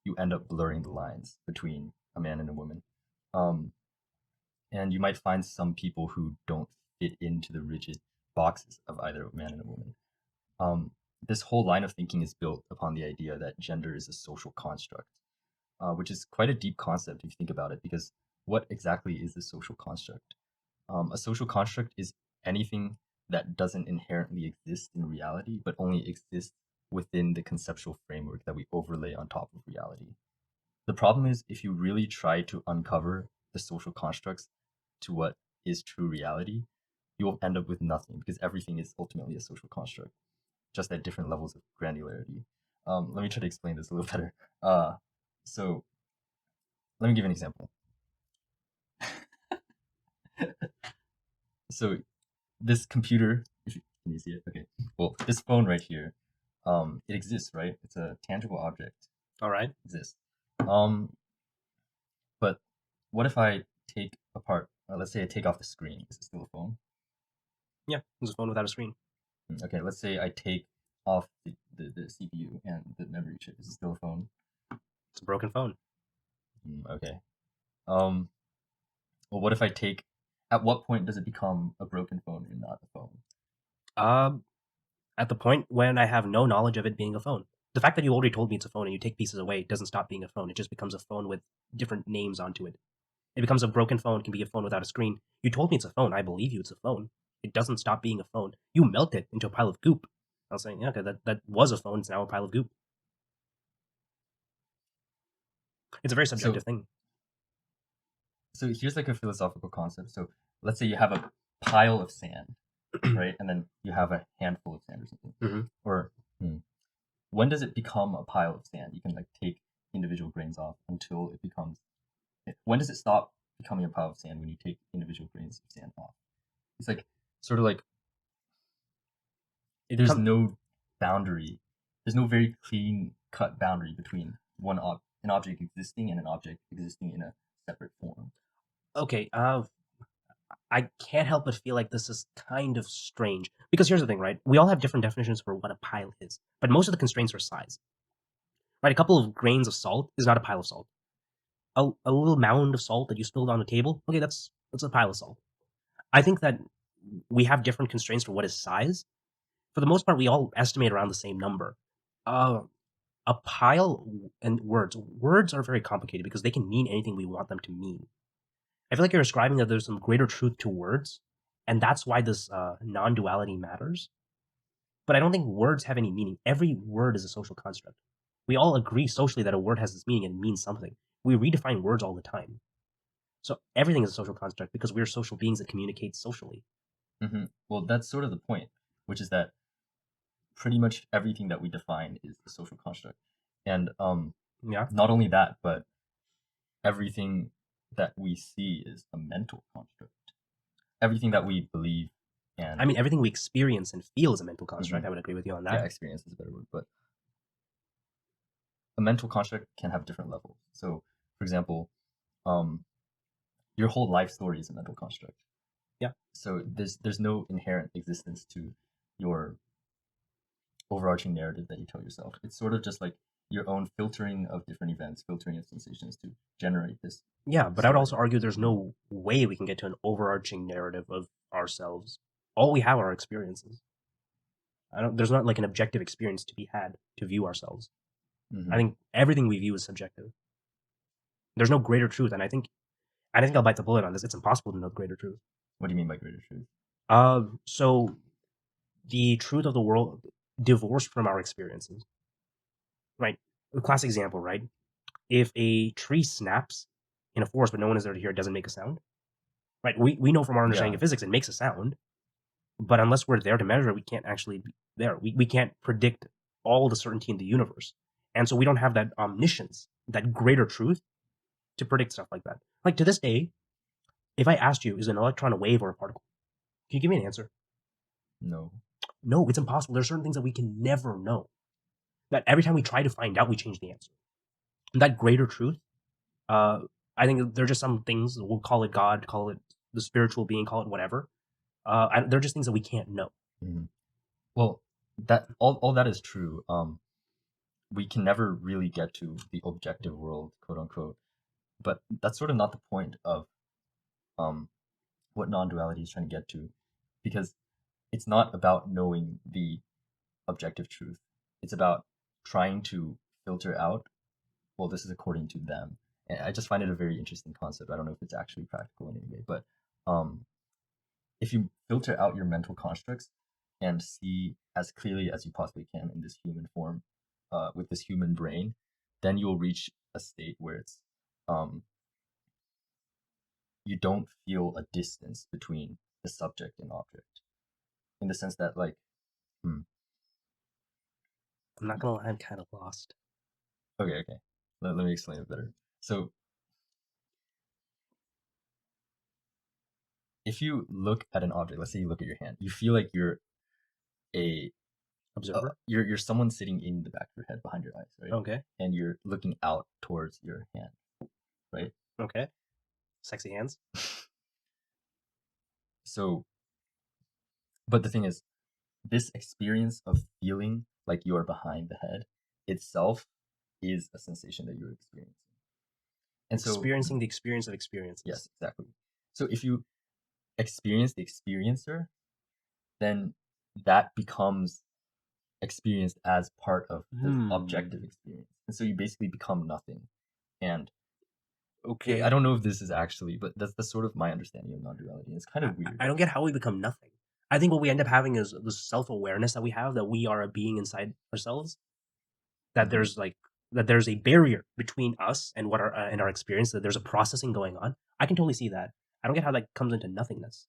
you end up blurring the lines between a man and a woman. Um, and you might find some people who don't fit into the rigid boxes of either a man and a woman. This whole line of thinking is built upon the idea that gender is a social construct, which is quite a deep concept if you think about it, because what exactly is a social construct? A social construct is anything that doesn't inherently exist in reality, but only exists within the conceptual framework that we overlay on top of reality. The problem is if you really try to uncover the social constructs to what is true reality, you will end up with nothing because everything is ultimately a social construct, just at different levels of granularity. Let me try to explain this a little better. So let me give an example. So this computer, can you see it? Okay. Well, this phone right here, it exists, right? It's a tangible object. All right. It exists. But what if I take apart, let's say I take off the screen. Is it still a phone? Yeah, it's a phone without a screen. Okay, let's say I take off the CPU and the memory chip. Is it still a phone? It's a broken phone. Okay. Well, what if I take, at what point does it become a broken phone and not a phone? At the point when I have no knowledge of it being a phone. The fact that you already told me it's a phone and you take pieces away doesn't stop being a phone. It just becomes a phone with different names onto it. It becomes a broken phone, it can be a phone without a screen. You told me it's a phone, I believe you it's a phone. It doesn't stop being a phone. You melt it into a pile of goop. I was saying, yeah, okay, that was a phone, it's now a pile of goop. It's a very subjective So, thing. so here's like a philosophical concept. So let's say you have a pile of sand, right? And then you have a handful of sand or something. Mm-hmm. Or when does it become a pile of sand? You can like take individual grains off until it becomes. When does it stop becoming a pile of sand when you take individual grains of sand off? It's like sort of like there's no boundary. There's no very clean cut boundary between an object existing and an object existing in a separate form. Okay, I can't help but feel like this is kind of strange. Because here's the thing, right? We all have different definitions for what a pile is, but most of the constraints are size. Right? A couple of grains of salt is not a pile of salt. A little mound of salt that you spilled on the table, okay, that's a pile of salt. I think that we have different constraints for what is size. For the most part, we all estimate around the same number. Uh, a pile and words are very complicated because they can mean anything we want them to mean. I feel like you're describing that there's some greater truth to words, and that's why this non-duality matters. But I don't think words have any meaning. Every word is a social construct. We all agree socially that a word has this meaning and means something. We redefine words all the time. So everything is a social construct because we're social beings that communicate socially. Well, that's sort of the point, which is that pretty much everything that we define is a social construct, and Yeah. not only that, but everything that we see is a mental construct. Everything that we believe and I mean, everything we experience and feel is a mental construct. I would agree with you on that. yeah, experience is a better word, but a mental construct can have different levels. So, for example, your whole life story is a mental construct. Yeah. So there's no inherent existence to your overarching narrative that you tell yourself. It's sort of just like your own filtering of different events, filtering of sensations to generate this. Yeah, but I would also argue there's no way we can get to an overarching narrative of ourselves. All we have are our experiences. There's not like an objective experience to be had to view ourselves. I think everything we view is subjective. There's no greater truth, and I think I'll bite the bullet on this. It's impossible to know the greater truth. What do you mean by greater truth? So the truth of the world divorced from our experiences, right? A classic example, right? If a tree snaps in a forest but no one is there to hear it, doesn't make a sound. right? We know from our understanding Yeah. of physics it makes a sound, but unless we're there to measure it, we can't actually be there. We can't predict all the certainty in the universe. And so we don't have that omniscience, that greater truth to predict stuff like that. Like to this day, if I asked you, is an electron a wave or a particle? Can you give me an answer? No. No, it's impossible. There are certain things that we can never know. That every time we try to find out, we change the answer. And that greater truth, I think there are just some things, we'll call it God, call it the spiritual being, call it whatever. They're just things that we can't know. Mhm. Well, that all that is true. We can never really get to the objective world, quote unquote. But that's sort of not the point of um, what non-duality is trying to get to, because it's not about knowing the objective truth. It's about trying to filter out, well, this is according to them. And I just find it a very interesting concept. I don't know if it's actually practical in any way, but um, if you filter out your mental constructs and see as clearly as you possibly can in this human form, with this human brain, then you'll reach a state where it's um, you don't feel a distance between the subject and object, in the sense that like, hmm, I'm not gonna lie, I'm kind of lost. okay, let me explain it better. So if you look at an object, let's say you look at your hand, you feel like you're a Observer? you're someone sitting in the back of your head behind your eyes, right? Okay. And you're looking out towards your hand, right? Okay. Sexy hands? So, but the thing is, this experience of feeling like you are behind the head itself is a sensation that you're experiencing. And so, Experiencing the experience of experiences. yes, exactly. So if you experience the experiencer, then that becomes experienced as part of the objective experience. And so you basically become nothing. And Okay. I don't know if this is actually, but that's sort of my understanding of non-duality. It's kind of I weird. don't get how we become nothing. I think what we end up having is the self-awareness that we have, that we are a being inside ourselves, that Mhm. there's a barrier between us and what our and our experience, that there's a processing going on. I can totally see that. I don't get how that comes into nothingness.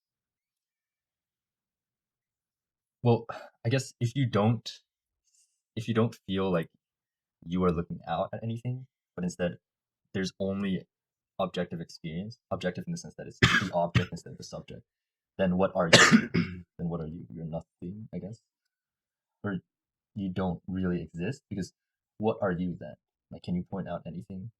Well, I guess if you don't feel like you are looking out at anything, but instead there's only objective experience, objective in the sense that it's the object instead of the subject, then what are you? Then what are you? You're nothing, I guess. Or you don't really exist, because what are you then? Like, can you point out anything?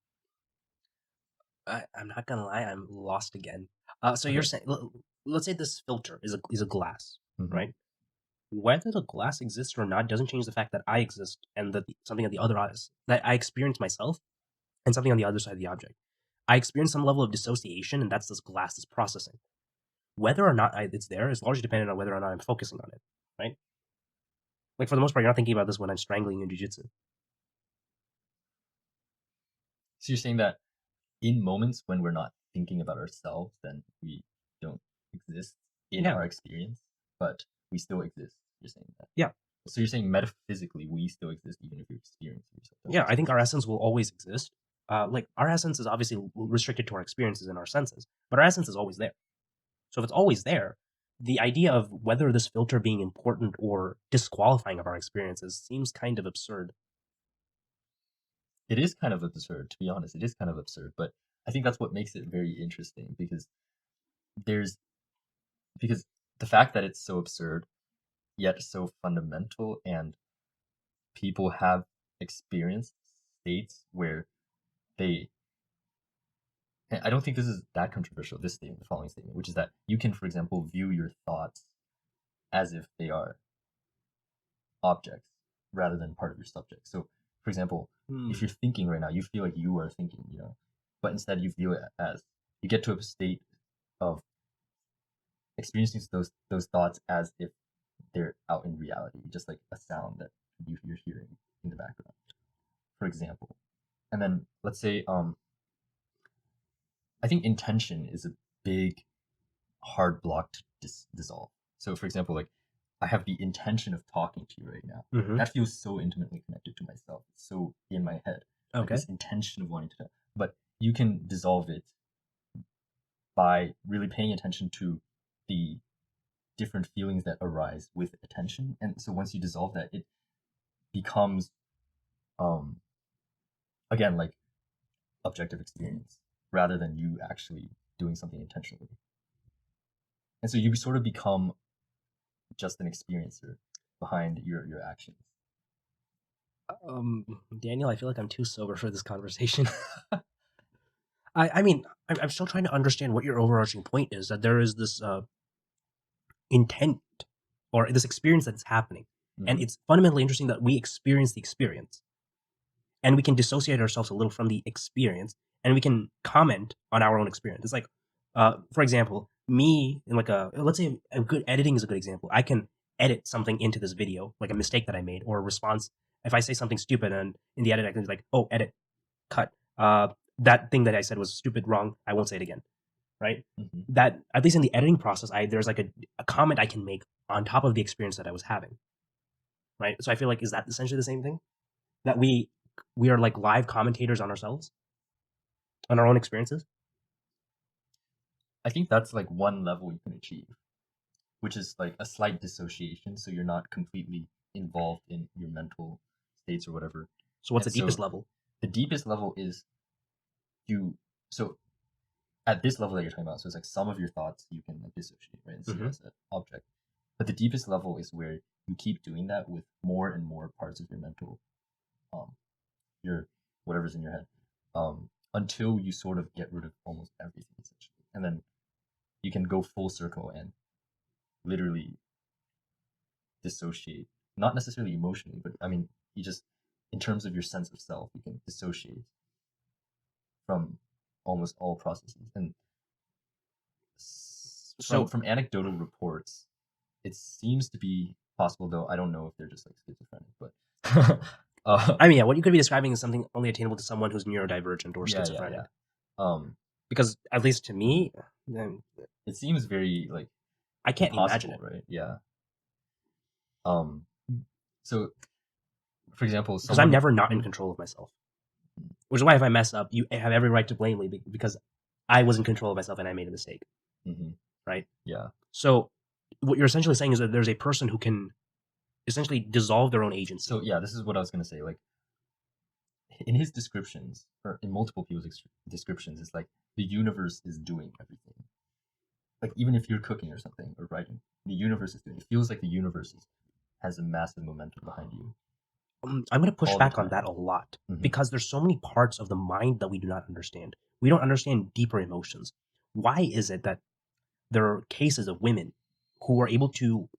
I'm not gonna lie, I'm lost again. So you're Okay. saying, let's say this filter is a glass, Hmm. right? Whether the glass exists or not doesn't change the fact that I exist and that something on the other eyes, that I experience myself and something on the other side of the object. I experience some level of dissociation, and that's this glass is processing. Whether or not it's there is largely dependent on whether or not I'm focusing on it, right? Like for the most part, you're not thinking about this when I'm strangling in jujitsu. So you're saying that in moments when we're not thinking about ourselves, then we don't exist in Yeah, our experience, but we still exist. You're saying that. yeah, So you're saying metaphysically we still exist even if you're experiencing yourself. That yeah. makes I think sense. our essence will always exist. Like our essence is obviously restricted to our experiences and our senses, but our essence is always there. So if it's always there, the idea of whether this filter being important or disqualifying of our experiences seems kind of absurd. It is kind of absurd, to be honest. It is kind of absurd, but I think that's what makes it very interesting, because there's because the fact that it's so absurd yet so fundamental, and people have experienced states where they I don't think this is that controversial, this statement, the following statement, which is that you can, for example, view your thoughts as if they are objects rather than part of your subject. So, for example, if you're thinking right now, you feel like you are thinking, but instead you view it as you get to a state of experiencing those thoughts as if they're out in reality, just like a sound that you're hearing in the background, for example. And then let's say, I think intention is a big hard block to dissolve. So, for example, like I have the intention of talking to you right now. Mm-hmm. That feels so intimately connected to myself. It's so in my head. Like Okay. this intention of wanting to talk. But you can dissolve it by really paying attention to the different feelings that arise with attention. And so once you dissolve that, it becomes um again like objective experience rather than you actually doing something intentionally. And so you sort of become just an experiencer behind your actions. Daniel, I feel like I'm too sober for this conversation. I mean, I'm still trying to understand what your overarching point is, that there is this intent or this experience that's happening. And Mhm. it's fundamentally interesting that we experience the experience and we can dissociate ourselves a little from the experience and we can comment on our own experience. It's like, for example, me in like let's say a good editing is a good example. I can edit something into this video, like a mistake that I made or a response. If I say something stupid and in the edit, I can be like, oh, edit, cut. That thing that I said was stupid, wrong. I won't say it again. Right. Mhm. That at least in the editing process, there's like a comment I can make on top of the experience that I was having. Right. So I feel like, is that essentially the same thing? That we are like live commentators on ourselves, on our own experiences. I think that's like one level you can achieve, which is like a slight dissociation, so you're not completely involved in your mental states or whatever. So what's And the deepest so level? the deepest level is you. So at this level that you're talking about, so it's like some of your thoughts you can like dissociate, right, and see Mm-hmm. as an object. But the deepest level is where you keep doing that with more and more parts of your mental, um, your whatever's in your head, until you sort of get rid of almost everything essentially, and then you can go full circle and literally dissociate, not necessarily emotionally, but I mean, you just, in terms of your sense of self, you can dissociate from almost all processes. And So from anecdotal reports, it seems to be possible, though I don't know if they're just like schizophrenic, but I mean, yeah, what you could be describing is something only attainable to someone who's neurodivergent or yeah. schizophrenic. Um, Because at least to me, it seems very like I can't imagine impossible, it. right? Yeah. Um, so for example, Because I'm someone never not in who, control of myself. Which is why if I mess up, you have every right to blame me because I was in control of myself and I made a mistake. Mhm, Right. yeah. So what you're essentially saying is that there's a person who can essentially dissolve their own agency. So yeah, this is what I was gonna say. Like in his descriptions, or in multiple people's descriptions, it's like the universe is doing everything. Like even if you're cooking or something or writing, the universe is doing. It feels like the universe has a massive momentum behind you I'm going to push all the back on time. that a lot Hmm. because there's so many parts of the mind that we do not understand. We don't understand deeper emotions. Why is it that there are cases of women who are able to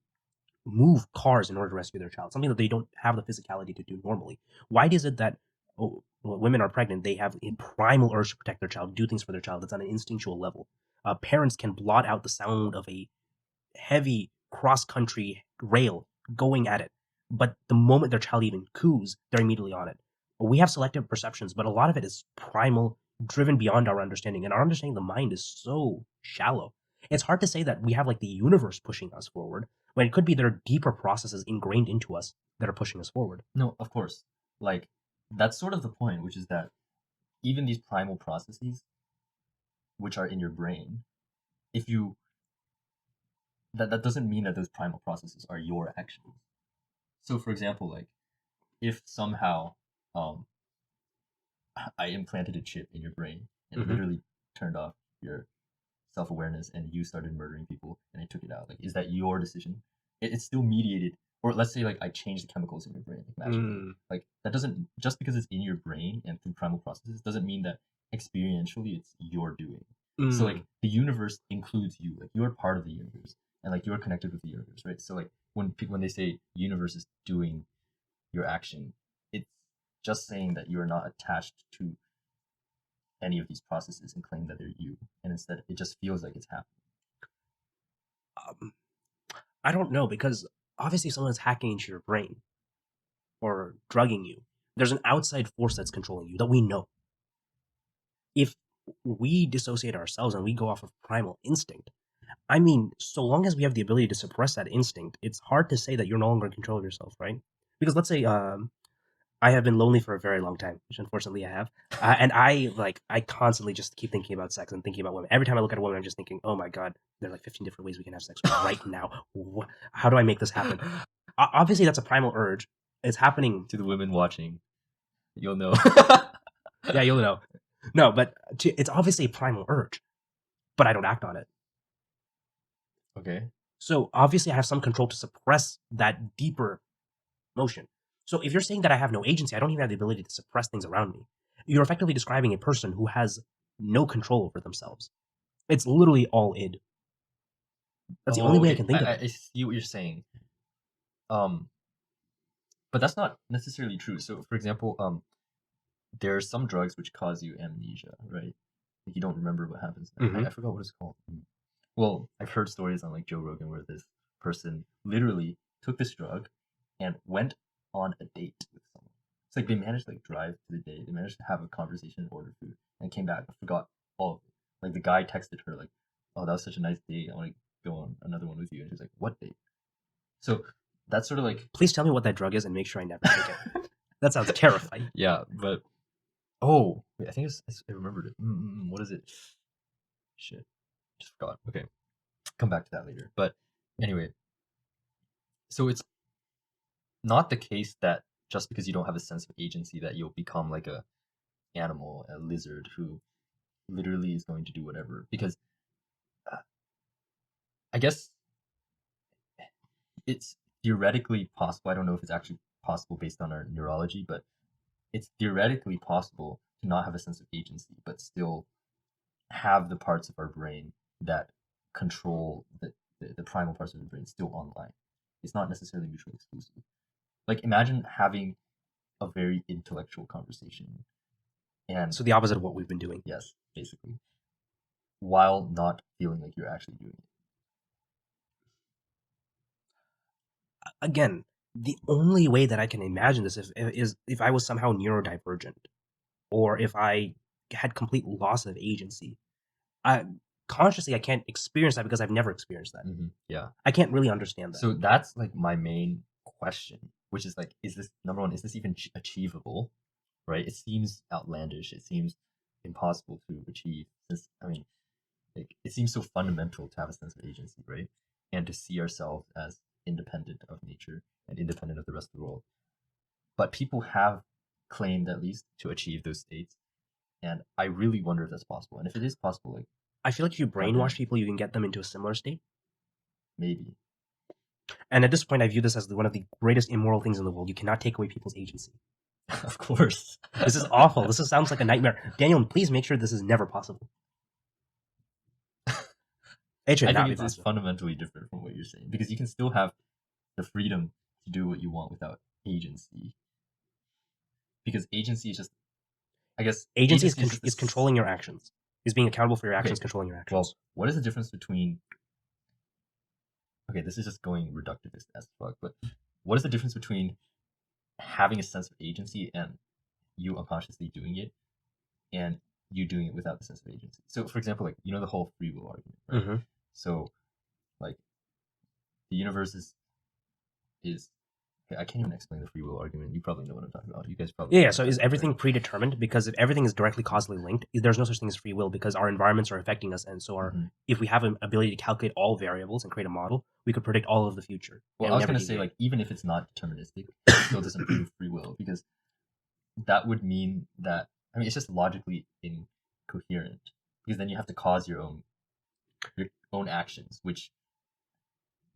move cars in order to rescue their child, something that they don't have the physicality to do normally? Why is it that when women are pregnant, they have a primal urge to protect their child, do things for their child that's on an instinctual level? Parents can blot out the sound of a heavy cross country rail going at it. But the moment their child even coos, they're immediately on it. We have selective perceptions, but a lot of it is primal, driven beyond our understanding. And our understanding of the mind is so shallow. It's hard to say that we have like the universe pushing us forward when it could be there are deeper processes ingrained into us that are pushing us forward. No, of course. Like that's sort of the point, which is that even these primal processes, which are in your brain, if you that doesn't mean that those primal processes are your actions. So, for example, like if somehow um, I implanted a chip in your brain and Mm-hmm. literally turned off your self awareness and you started murdering people and I took it out, like is that your decision? It's still mediated. Or let's say like I changed the chemicals in your brain like magically. Mm. Like that doesn't, just because it's in your brain and through primal processes doesn't mean that experientially it's your doing. So like Mm. the universe includes you, like you're part of the universe and like you're connected with the universe, right? So like when people when they say universe is doing your action, it's just saying that you are not attached to any of these processes and claim that they're you, and instead it just feels like it's happening. Um, I don't know because obviously someone's hacking into your brain or drugging you. There's an outside force that's controlling you that we know. If we dissociate ourselves and we go off of primal instinct, I mean, so long as we have the ability to suppress that instinct, it's hard to say that you're no longer in control of yourself, right? Because let's say I have been lonely for a very long time, which unfortunately I have. And I constantly just keep thinking about sex and thinking about women. Every time I look at a woman, I'm just thinking, oh my God, there's like 15 different ways we can have sex right now. How do I make this happen? Obviously, that's a primal urge. It's happening. To the women watching, you'll know. Yeah, you'll know. No, but it's obviously a primal urge, but I don't act on it. Okay. So obviously, I have some control to suppress that deeper motion. So if you're saying that I have no agency, I don't even have the ability to suppress things around me. You're effectively describing a person who has no control over themselves. It's literally all id. That's the only way I can think of it. I see what you're saying. But that's not necessarily true. So, for example, there are some drugs which cause you amnesia, right? Like you don't remember what happens. Mhm. I forgot what it's called. Well, I've heard stories on like Joe Rogan where this person literally took this drug and went on a date with someone. It's like they managed to like drive to the date, they managed to have a conversation and order food, and came back and forgot all of it. Like the guy texted her like, "Oh, that was such a nice date. I want to go on another one with you." And she's like, "What date?" So that's sort of like, Please tell me what that drug is and make sure I never take it. That sounds terrifying. yeah, but oh, wait, I think I remembered it. What is it? Shit, just forgot. Okay, come back to that later. But anyway, so it's not the case that just because you don't have a sense of agency that you'll become like a animal, a lizard who literally is going to do whatever. Because I guess it's theoretically possible. I don't know if it's actually possible based on our neurology, but it's theoretically possible to not have a sense of agency, but still have the parts of our brain that control the primal parts of the brain still online. It's not necessarily mutually exclusive. Like imagine having a very intellectual conversation, and So the opposite of what we've been doing. yes, basically, while not feeling like you're actually doing it. Again, the only way that I can imagine this is if I was somehow neurodivergent, or if I had complete loss of agency. Consciously I can't experience that because I've never experienced that. Yeah. I can't really understand that. So that's like my main question, which is like, is this number one? Is this even achievable? Right? It seems outlandish. It seems impossible to achieve. Since I mean, like it seems so fundamental to have a sense of agency, right? And to see ourselves as independent of nature and independent of the rest of the world. But people have claimed at least to achieve those states, and I really wonder if that's possible. And if it is possible, like I feel like if you brainwash people, you can get them into a similar state. maybe. And at this point, I view this as one of the greatest immoral things in the world. You cannot take away people's agency. Of course. This is awful. Sounds like a nightmare. Daniel, please make sure this is never possible. It should I not think be it's possible. fundamentally different from what you're saying, because you can still have the freedom to do what you want without agency. Because agency is just, I guess, Agency is controlling your actions. Is being accountable for your actions, controlling your actions. Well, what is the difference between? Okay, this is just going reductivist as fuck, but what is the difference between having a sense of agency and you unconsciously doing it, and you doing it without the sense of agency? So, for example, like the whole free will argument, right? Mm-hmm. So, like, the universe is I can't even explain the free will argument. You probably know what I'm talking about. You guys probably Yeah. So is everything predetermined? Because if everything is directly causally linked, there's no such thing as free will because our environments are affecting us, and so if we have an ability to calculate all variables and create a model, we could predict all of the future. Well, I was going to say, like, even if it's not deterministic, it still doesn't prove free will, because that would mean that, I mean, it's just logically incoherent, because then you have to cause your own actions, which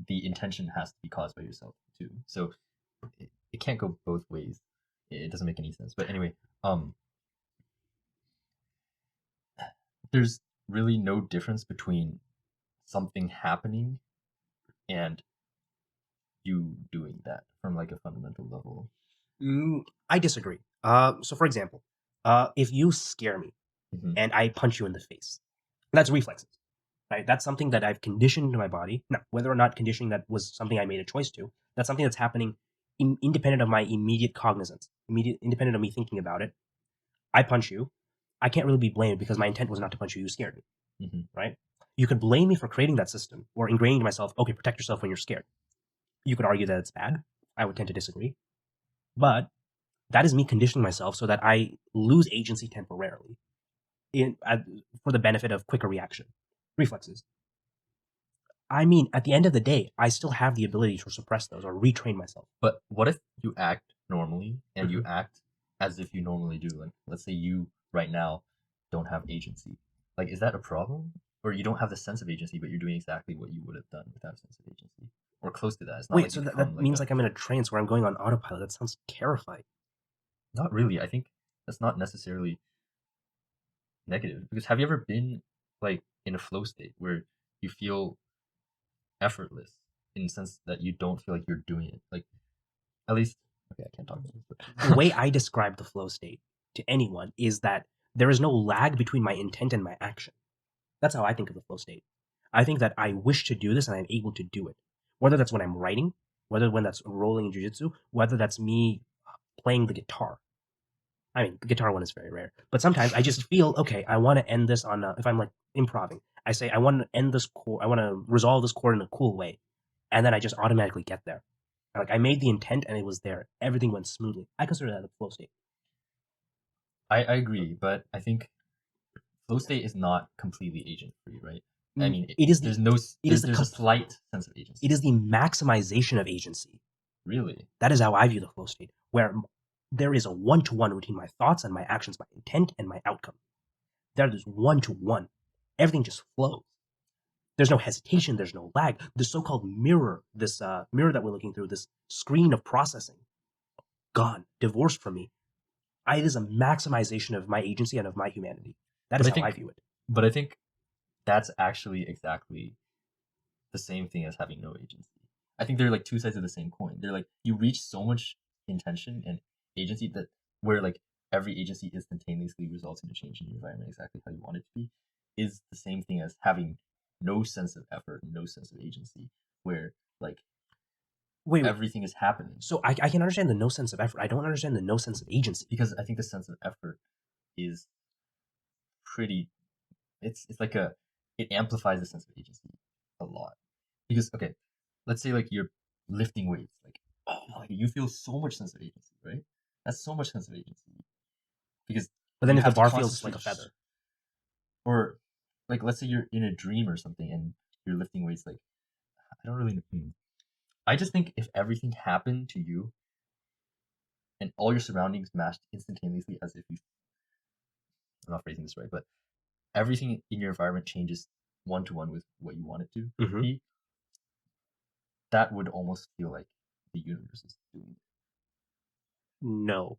the intention has to be caused by yourself too. So it can't go both ways. It doesn't make any sense. But anyway, there's really no difference between something happening and you doing that from like a fundamental level. I disagree. So for example, if you scare me and I punch you in the face, that's reflexes, right? That's something that I've conditioned into my body. Now, whether or not conditioning that was something I made a choice to, that's something that's happening independent of my immediate cognizance, independent of me thinking about it. I punch you. I can't really be blamed because my intent was not to punch you. You scared me, right? You could blame me for creating that system or ingraining myself, okay, protect yourself when you're scared. You could argue that it's bad. I would tend to disagree. But That is me conditioning myself so that I lose agency temporarily for the benefit of quicker reaction reflexes. I mean, at the end of the day, I still have the ability to suppress those or retrain myself. But what if you act normally and you Mhm. act as if you normally do? Like, let's say you right now don't have agency. Like, is that a problem? Or you don't have the sense of agency, but you're doing exactly what you would have done without a sense of agency, or close to that. It's not Wait, like so you that become like means a. like I'm in a trance where I'm going on autopilot. That sounds terrifying. Not really. I think that's not necessarily negative, because have you ever been like in a flow state where you feel effortless in the sense that you don't feel like you're doing it? Like, at least, okay, I can't talk about this, The but way I describe the flow state to anyone is that there is no lag between my intent and my action. That's how I think of the flow state. I think that I wish to do this and I'm able to do it. Whether that's when I'm writing, whether when that's rolling in jujitsu, whether that's me playing the guitar. I mean, the guitar one is very rare, but sometimes I just feel okay. I want to end this on if I'm like improving. I say I want to end this chord. I want to resolve this chord in a cool way, and then I just automatically get there. Like I made the intent and it was there. Everything went smoothly. I consider that a flow state. I agree. But I think flow state is not completely agent free, right? I mean, It is the there's no it is the there's a slight sense of agency. it is the maximization of agency. Really? That is how I view the flow state, where there is a one-to-one between my thoughts and my actions, my intent and my outcome. There is one-to-one. Everything just flows. There's no hesitation. There's no lag. The so-called mirror, this mirror that we're looking through, this screen of processing, gone, divorced from me. It is a maximization of my agency and of my humanity. That But is I how I think, view it. but I think that's actually exactly the same thing as having no agency. I think they're like two sides of the same coin. They're like you reach so much intention and agency that where like every agency instantaneously results in a change in your environment exactly how you want it to be is the same thing as having no sense of effort, no sense of agency, where like Wait. everything is happening. So I can understand the no sense of effort. I don't understand the no sense of agency. Because I think the sense of effort is pretty it's like a it amplifies the sense of agency a lot. Because okay, let's say like you're lifting weights, like oh like you feel so much sense of agency, right? That's so much sense of agency because But then you if the have to bar feels like concentrate a feather, or like let's say you're in a dream or something and you're lifting weights like I don't really know. I just think if everything happened to you and all your surroundings matched instantaneously as if you I'm not phrasing this right, but everything in your environment changes one to one with what you want it to mm-hmm. be, that would almost feel like the universe is doing it. No.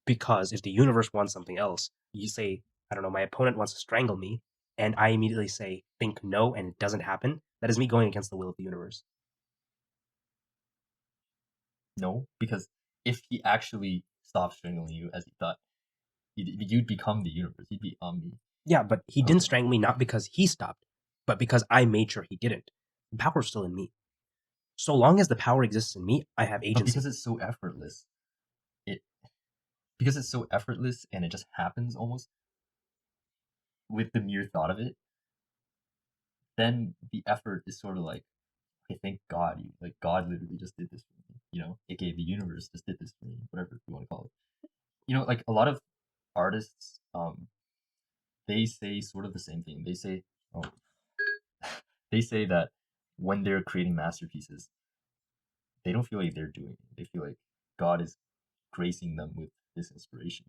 Because if the universe wants something else, you say, I don't know, my opponent wants to strangle me, and I immediately say, think no, and it doesn't happen. That is me going against the will of the universe. No, because if he actually stopped strangling you as he thought, you'd become the universe. You'd be omni. Yeah, but he didn't Okay. strangle me not because he stopped, but because I made sure he didn't. The power's still in me. So long as the power exists in me, I have But agency. because it's so effortless, it because it's so effortless and it just happens almost with the mere thought of it, then the effort is sort of like, okay, thank God, you like God literally just did this for me. aka the universe just did this for me, whatever you want to call it. Like a lot of artists, they say sort of the same thing. They say, oh, they say that when they're creating masterpieces, they don't feel like they're doing it. They feel like God is gracing them with this inspiration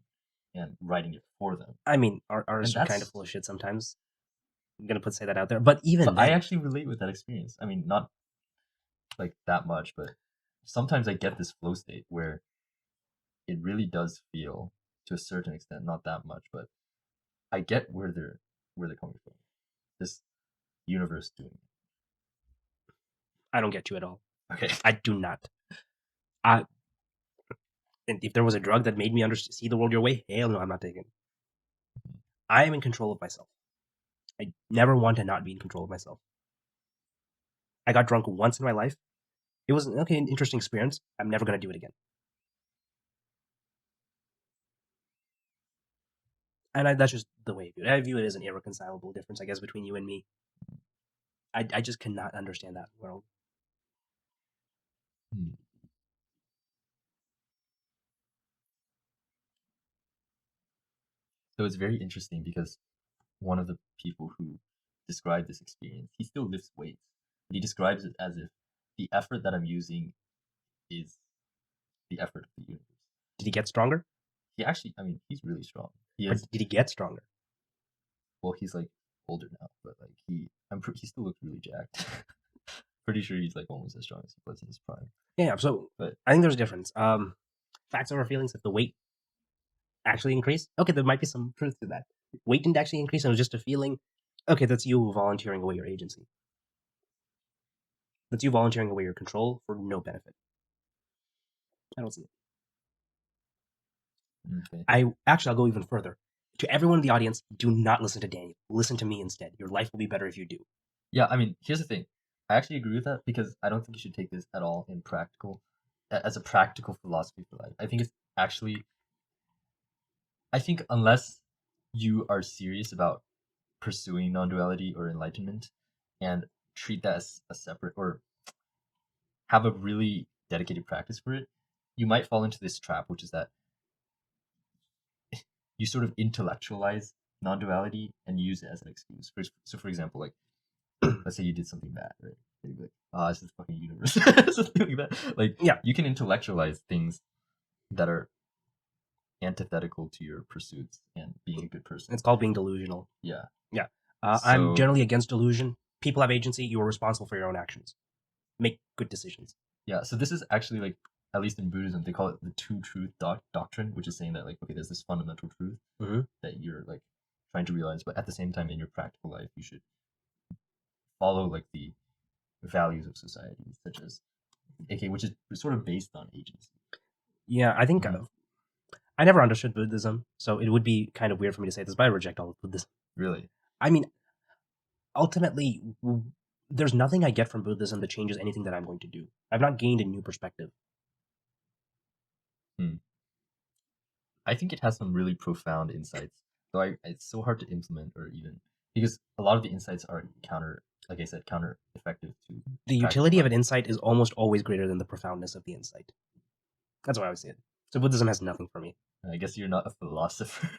and writing it for them. I mean, And artists are kind of that's full of shit sometimes. I'm gonna say that out there, but even I then, actually relate with that experience. I mean, not like that much, but sometimes I get this flow state where it really does feel to a certain extent, not that much, but I get where they're coming from. This universe doing it. I don't get you at all. Okay. I do not. I And if there was a drug that made me see the world your way, hell no, I'm not taking it. I am in control of myself. I never want to not be in control of myself. I got drunk once in my life. It was an interesting experience. I'm never going to do it again. And that's just the way I view it. I view it as an irreconcilable difference, I guess, between you and me. I just cannot understand that world. Hmm. So it's very interesting because one of the people who described this experience, he still lifts weights, but he describes it as if the effort that I'm using is the effort of the universe. Did he get stronger? He actually, I mean, he's really strong. He But is, did he get stronger? well, he's like older now, but like he still looks really jacked. Pretty sure he's like almost as strong as he was in his prime. Yeah. So But I think there's a difference. Facts over feelings. If the weight actually increased, okay, there might be some truth to that. Weight didn't actually increase, and it was just a feeling. Okay, that's you volunteering away your agency. That's you volunteering away your control for no benefit. I don't see it. okay. I'll go even further. To everyone in the audience, do not listen to Daniel. Listen to me instead. Your life will be better if you do. Yeah, I mean, here's the thing. I actually agree with that because I don't think you should take this at all in practical, as a practical philosophy for life. I think it's actually, I think unless you are serious about pursuing non-duality or enlightenment and treat that as a separate or have a really dedicated practice for it, you might fall into this trap, which is that you sort of intellectualize non-duality and use it as an excuse. So, for example, like let's say you did something bad, right? You'd be like, oh, it's the fucking universe, something like that. Like, Yeah. you can intellectualize things that are antithetical to your pursuits and being a good person. It's called being delusional. Yeah. Yeah. I'm generally against delusion. People have agency. You are responsible for your own actions. Make good decisions. Yeah. So this is actually like, at least in Buddhism, they call it the two truth doctrine, which is saying that like, okay, there's this fundamental truth that you're like trying to realize, but at the same time, in your practical life, you should follow like the values of society, such as which is sort of based on agency. Yeah, I think I never understood Buddhism, so it would be kind of weird for me to say this, but I reject all of Buddhism. Really? I mean, ultimately, there's nothing I get from Buddhism that changes anything that I'm going to do. I've not gained a new perspective. I think it has some really profound insights, though it's so hard to implement or even because a lot of the insights are like I said, counter effective to the utility of an insight is almost always greater than the profoundness of the insight. That's why I would say it. So Buddhism has nothing for me. I guess you're not a philosopher.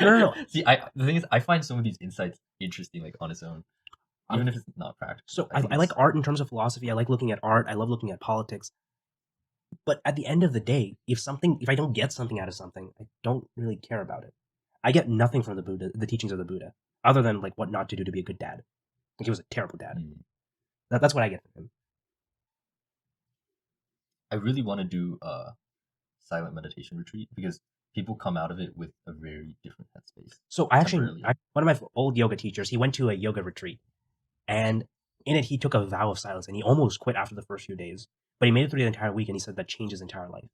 No. See, the thing is, I find some of these insights interesting, like on its own, even if it's not practical. So I like art in terms of philosophy. I like looking at art. I love looking at politics. But at the end of the day, if I don't get something out of something, I don't really care about it. I get nothing from the teachings of the Buddha, other than like what not to do to be a good dad. Like he was a terrible dad. That's what I get from him. I really want to do a silent meditation retreat because people come out of it with a very different headspace. So one of my old yoga teachers, he went to a yoga retreat, and in it he took a vow of silence, and he almost quit after the first few days. But he made it through the entire week, and he said that changed his entire life.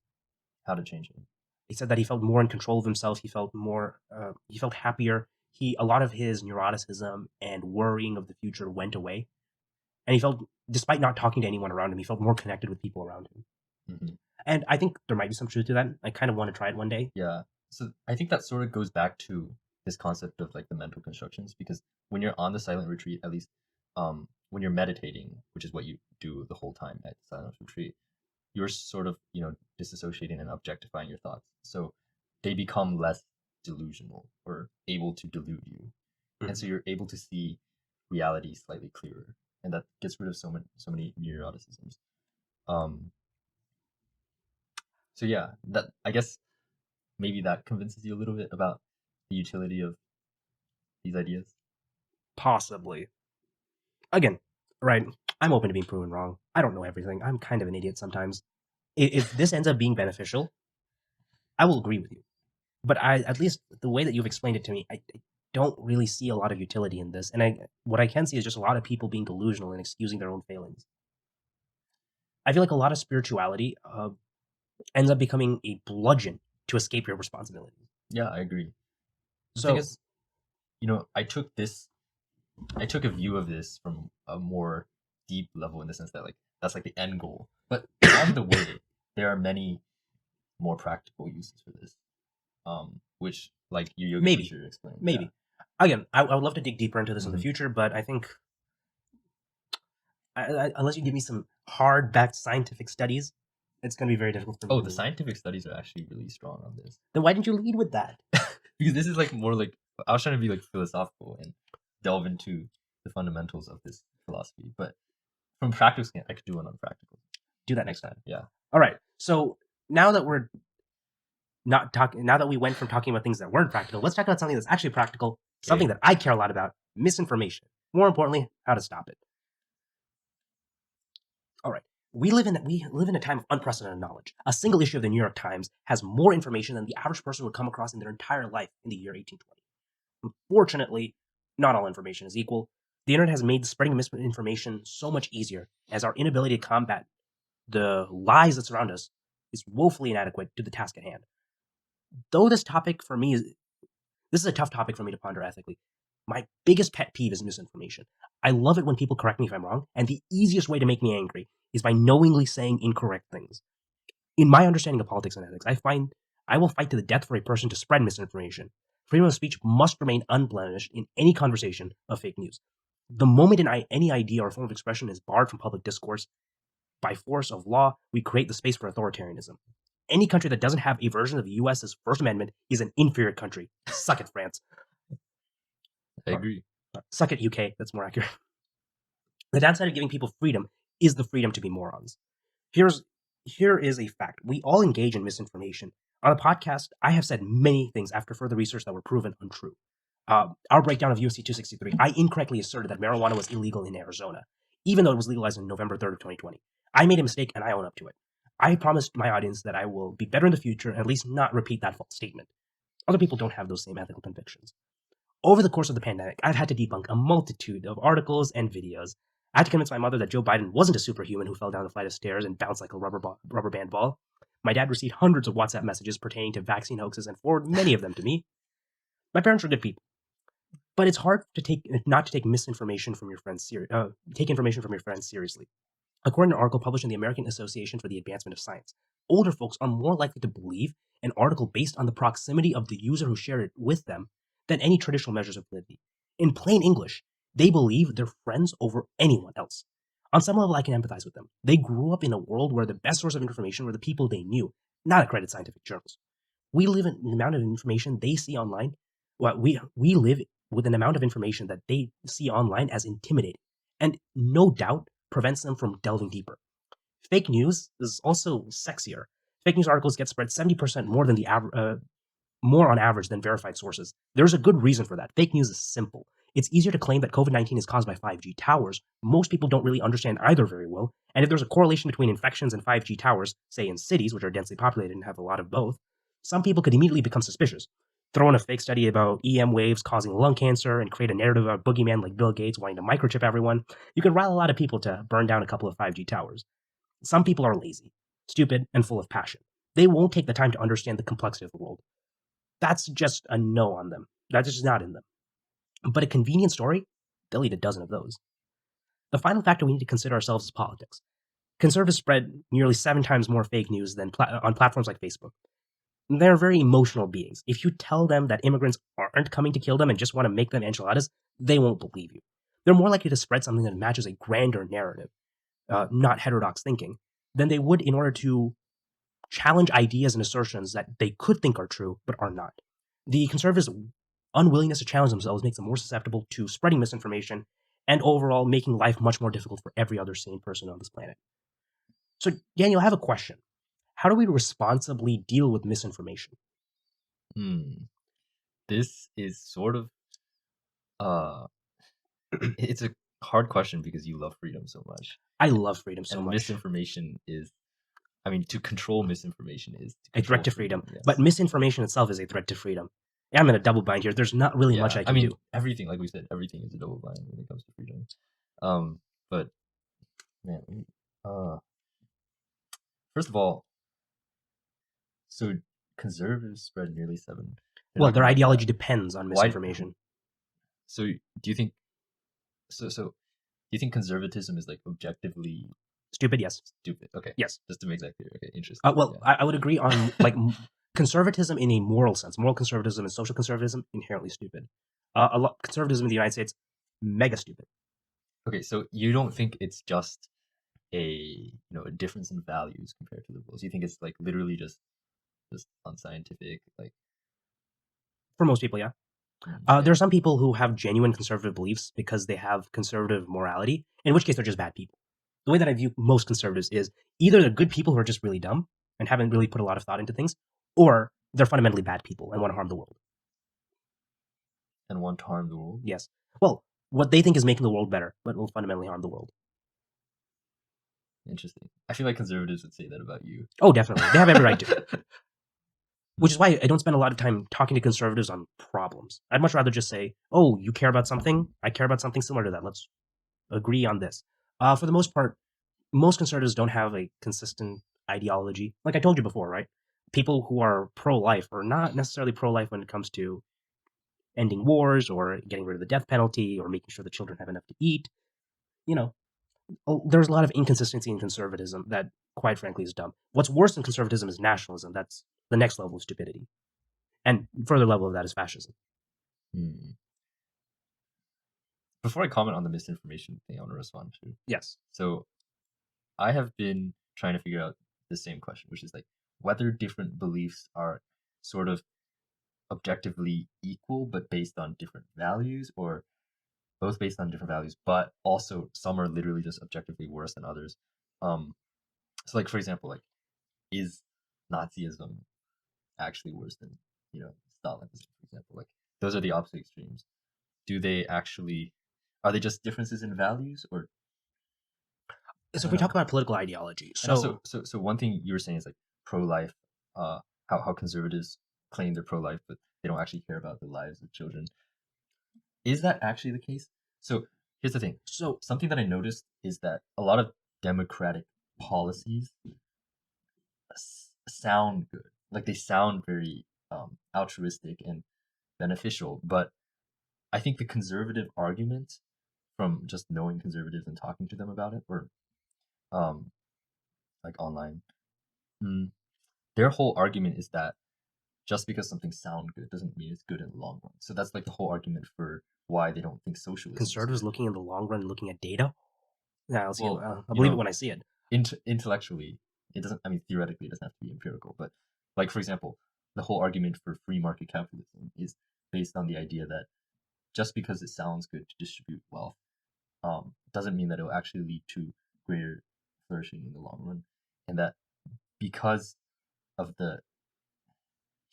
How to change it? He said that he felt more in control of himself. He felt happier. A lot of his neuroticism and worrying of the future went away, and he felt, despite not talking to anyone around him, he felt more connected with people around him. And I think there might be some truth to that. I kind of want to try it one day. Yeah. So I think that sort of goes back to this concept of like the mental constructions, because when you're on the silent retreat, at least when you're meditating, which is what you do the whole time at the silent retreat, you're sort of, disassociating and objectifying your thoughts. So they become less delusional or able to delude you. And so you're able to see reality slightly clearer. And that gets rid of so many neuroticisms. So yeah, that I guess maybe that convinces you a little bit about the utility of these ideas. Possibly. Again, right, I'm open to being proven wrong. I don't know everything. I'm kind of an idiot sometimes. If this ends up being beneficial, I will agree with you. But at least the way that you've explained it to me, I don't really see a lot of utility in this. And what I can see is just a lot of people being delusional and excusing their own failings. I feel like a lot of spirituality ends up becoming a bludgeon to escape your responsibilities. Yeah, I agree. The thing is, I took a view of this from a more deep level in the sense that like that's like the end goal. But on the way, there are many more practical uses for this, which like your yoga teacher explained. Maybe. Yeah. Again, I would love to dig deeper into this in the future, but I think unless you give me some hard-backed scientific studies, it's going to be very difficult for me. The scientific studies are actually really strong on this. Then why didn't you lead with that? because this is like more like I was trying to be like philosophical and delve into the fundamentals of this philosophy, but from practical, I could do one on practical. Do that next time. Yeah. All right. So now that we're not talking, now that we went from talking about things that weren't practical, let's talk about something that's actually practical, something that I care a lot about: misinformation. More importantly, how to stop it. All right. We live in a time of unprecedented knowledge. A single issue of the New York Times has more information than the average person would come across in their entire life in the year 1820. Unfortunately, not all information is equal. The internet has made the spreading of misinformation so much easier, as our inability to combat the lies that surround us is woefully inadequate to the task at hand. Though this is a tough topic for me to ponder ethically. My biggest pet peeve is misinformation. I love it when people correct me if I'm wrong, and the easiest way to make me angry is by knowingly saying incorrect things. In my understanding of politics and ethics, I find I will fight to the death for a person to spread misinformation. Freedom of speech must remain unblemished in any conversation of fake news. The moment any idea or form of expression is barred from public discourse by force of law, we create the space for authoritarianism. Any country that doesn't have a version of the US's First Amendment is an inferior country. Suck it, France. I agree. Suck it, UK. That's more accurate. The downside of giving people freedom is the freedom to be morons. Here is a fact. We all engage in misinformation. On the podcast, I have said many things after further research that were proven untrue. Our breakdown of USC 263, I incorrectly asserted that marijuana was illegal in Arizona, even though it was legalized on November 3rd of 2020. I made a mistake and I own up to it. I promised my audience that I will be better in the future and at least not repeat that false statement. Other people don't have those same ethical convictions. Over the course of the pandemic, I've had to debunk a multitude of articles and videos. I had to convince my mother that Joe Biden wasn't a superhuman who fell down a flight of stairs and bounced like a rubber band ball. My dad received hundreds of WhatsApp messages pertaining to vaccine hoaxes and forwarded many of them to me. My parents were good people, but it's hard to not to take misinformation from your friends take information from your friends seriously. According to an article published in the American Association for the Advancement of Science, older folks are more likely to believe an article based on the proximity of the user who shared it with them than any traditional measures of validity. In plain English, they believe their friends over anyone else. On some level, I can empathize with them. They grew up in a world where the best source of information were the people they knew, not accredited scientific journals. We live in the amount of information they see online. We live with an amount of information that they see online as intimidating, and no doubt prevents them from delving deeper. Fake news is also sexier. Fake news articles get spread 70% more than more on average than verified sources. There's a good reason for that. Fake news is simple. It's easier to claim that COVID-19 is caused by 5G towers. Most people don't really understand either very well. And if there's a correlation between infections and 5G towers, say in cities, which are densely populated and have a lot of both, some people could immediately become suspicious. Throw in a fake study about EM waves causing lung cancer and create a narrative of a boogeyman like Bill Gates wanting to microchip everyone. You could rile a lot of people to burn down a couple of 5G towers. Some people are lazy, stupid, and full of passion. They won't take the time to understand the complexity of the world. That's just a no on them. That's just not in them. But a convenient story, they'll eat a dozen of those. The final factor we need to consider ourselves is politics. Conservatives spread nearly 7 times more fake news than on platforms like Facebook. They're very emotional beings. If you tell them that immigrants aren't coming to kill them and just want to make them enchiladas, they won't believe you. They're more likely to spread something that matches a grander narrative, not heterodox thinking, than they would in order to challenge ideas and assertions that they could think are true but are not. The conservatives' unwillingness to challenge themselves makes them more susceptible to spreading misinformation and overall making life much more difficult for every other sane person on this planet. So, Daniel, I have a question. How do we responsibly deal with misinformation? This is sort of it's a hard question because you love freedom so much. I love freedom so and much. Misinformation is, I mean, to control misinformation is a threat to freedom. Yes. But misinformation itself is a threat to freedom. Yeah, I'm in a double bind here. There's not really much I can do. Everything, like we said, everything is a double bind when it comes to freedom. But man, first of all, so conservatives spread nearly 7. Well, their ideology depends on misinformation. So do you think? So do you think conservatism is like objectively stupid? Yes. Stupid. Okay. Yes. Just to make that clear. Okay. Interesting. Well, yeah. I would agree on like conservatism in a moral sense. Moral conservatism and social conservatism inherently stupid. Conservatism in the United States, mega stupid. Okay, so you don't think it's just a a difference in values compared to liberals? You think it's like literally just unscientific, like For most people, yeah. Okay. There are some people who have genuine conservative beliefs because they have conservative morality, in which case they're just bad people. The way that I view most conservatives is either they're good people who are just really dumb and haven't really put a lot of thought into things, or they're fundamentally bad people and want to harm the world. And want to harm the world? Yes. Well, what they think is making the world better, but will fundamentally harm the world. Interesting. I feel like conservatives would say that about you. Oh, definitely. They have every right to. Which is why I don't spend a lot of time talking to conservatives on problems. I'd much rather just say, oh, you care about something? I care about something similar to that. Let's agree on this. For the most part, most conservatives don't have a consistent ideology. Like I told you before, right? People who are pro-life are not necessarily pro-life when it comes to ending wars or getting rid of the death penalty or making sure the children have enough to eat. You know, there's a lot of inconsistency in conservatism that, quite frankly, is dumb. What's worse than conservatism is nationalism. That's the next level of stupidity. And further level of that is fascism. Before I comment on the misinformation thing, I want to respond to. Yes. So I have been trying to figure out the same question, which is like whether different beliefs are sort of objectively equal but based on different values, or both based on different values, but also some are literally just objectively worse than others. So like for example, like is Nazism actually worse than Stalinism, for example? Like those are the opposite extremes. Do they actually are they just differences in values, or So if we talk about political ideology, and also so one thing you were saying is like pro-life, how conservatives claim they're pro-life but they don't actually care about the lives of children. Is that actually the case? So here's the thing. So Something that I noticed is that a lot of democratic policies sound good. Like they sound very altruistic and beneficial, but I think the conservative argument, from just knowing conservatives and talking to them about it, or um, like online, their whole argument is that just because something sounds good doesn't mean it's good in the long run. So that's like the whole argument for why they don't think socialism conservatives is good. looking in the long run, looking at data. Yeah, I'll see. Well, I'll believe it when I see it. Intellectually, it doesn't. I mean, theoretically, it doesn't have to be empirical. But like for example, the whole argument for free market capitalism is based on the idea that just because it sounds good to distribute wealth, doesn't mean that it will actually lead to greater flourishing in the long run, and that because of the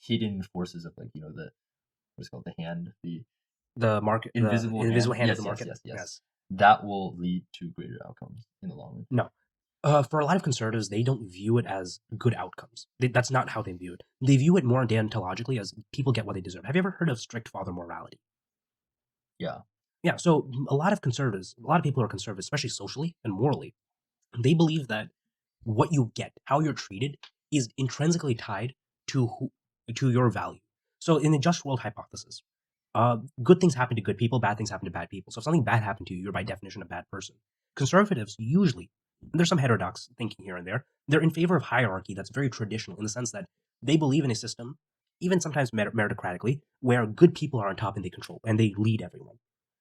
hidden forces of like the what's it called, the hand, The market, invisible the invisible hand yes, of the market. yes, that will lead to greater outcomes in the long run. No. For a lot of conservatives, they don't view it as good outcomes. That's not how they view it. They view it more deontologically as people get what they deserve. Have you ever heard of strict father morality? Yeah. Yeah. So a lot of conservatives, a lot of people who are conservatives, especially socially and morally, they believe that what you get, how you're treated, is intrinsically tied to your value. So in the just world hypothesis, good things happen to good people, bad things happen to bad people. So if something bad happened to you, you're by definition a bad person. Conservatives usually, there's some heterodox thinking here and there, they're in favor of hierarchy that's very traditional in the sense that they believe in a system, even sometimes meritocratically, where good people are on top and they control and they lead everyone.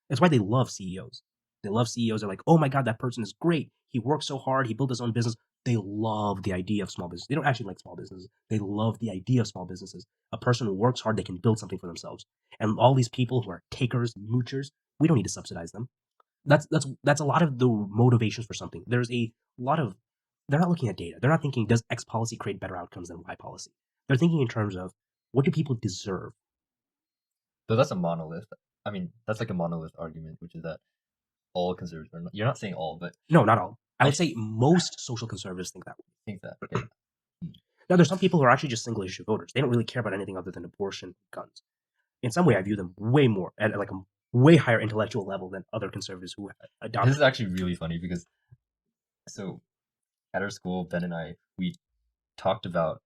That's why they love CEOs. They love CEOs. They're like, oh my God, that person is great. He worked so hard. He built his own business. They love the idea of small business. They don't actually like small businesses. They love the idea of small businesses. A person who works hard, they can build something for themselves. And all these people who are takers, moochers, we don't need to subsidize them. That's a lot of the motivations for something. There's a lot of they're not looking at data. They're not thinking, does X policy create better outcomes than Y policy? They're thinking in terms of what do people deserve? So that's a monolith. I mean, that's like a monolith argument, which is that all conservatives are not, you're not saying all, but No, not all. I would say most social conservatives think that way. think that. Okay. Now, there's some people who are actually just single issue voters. They don't really care about anything other than abortion, guns. In some way, I view them way more at like a way higher intellectual level than other conservatives who adopt. This is actually really funny because so at our school, Ben and I, we talked about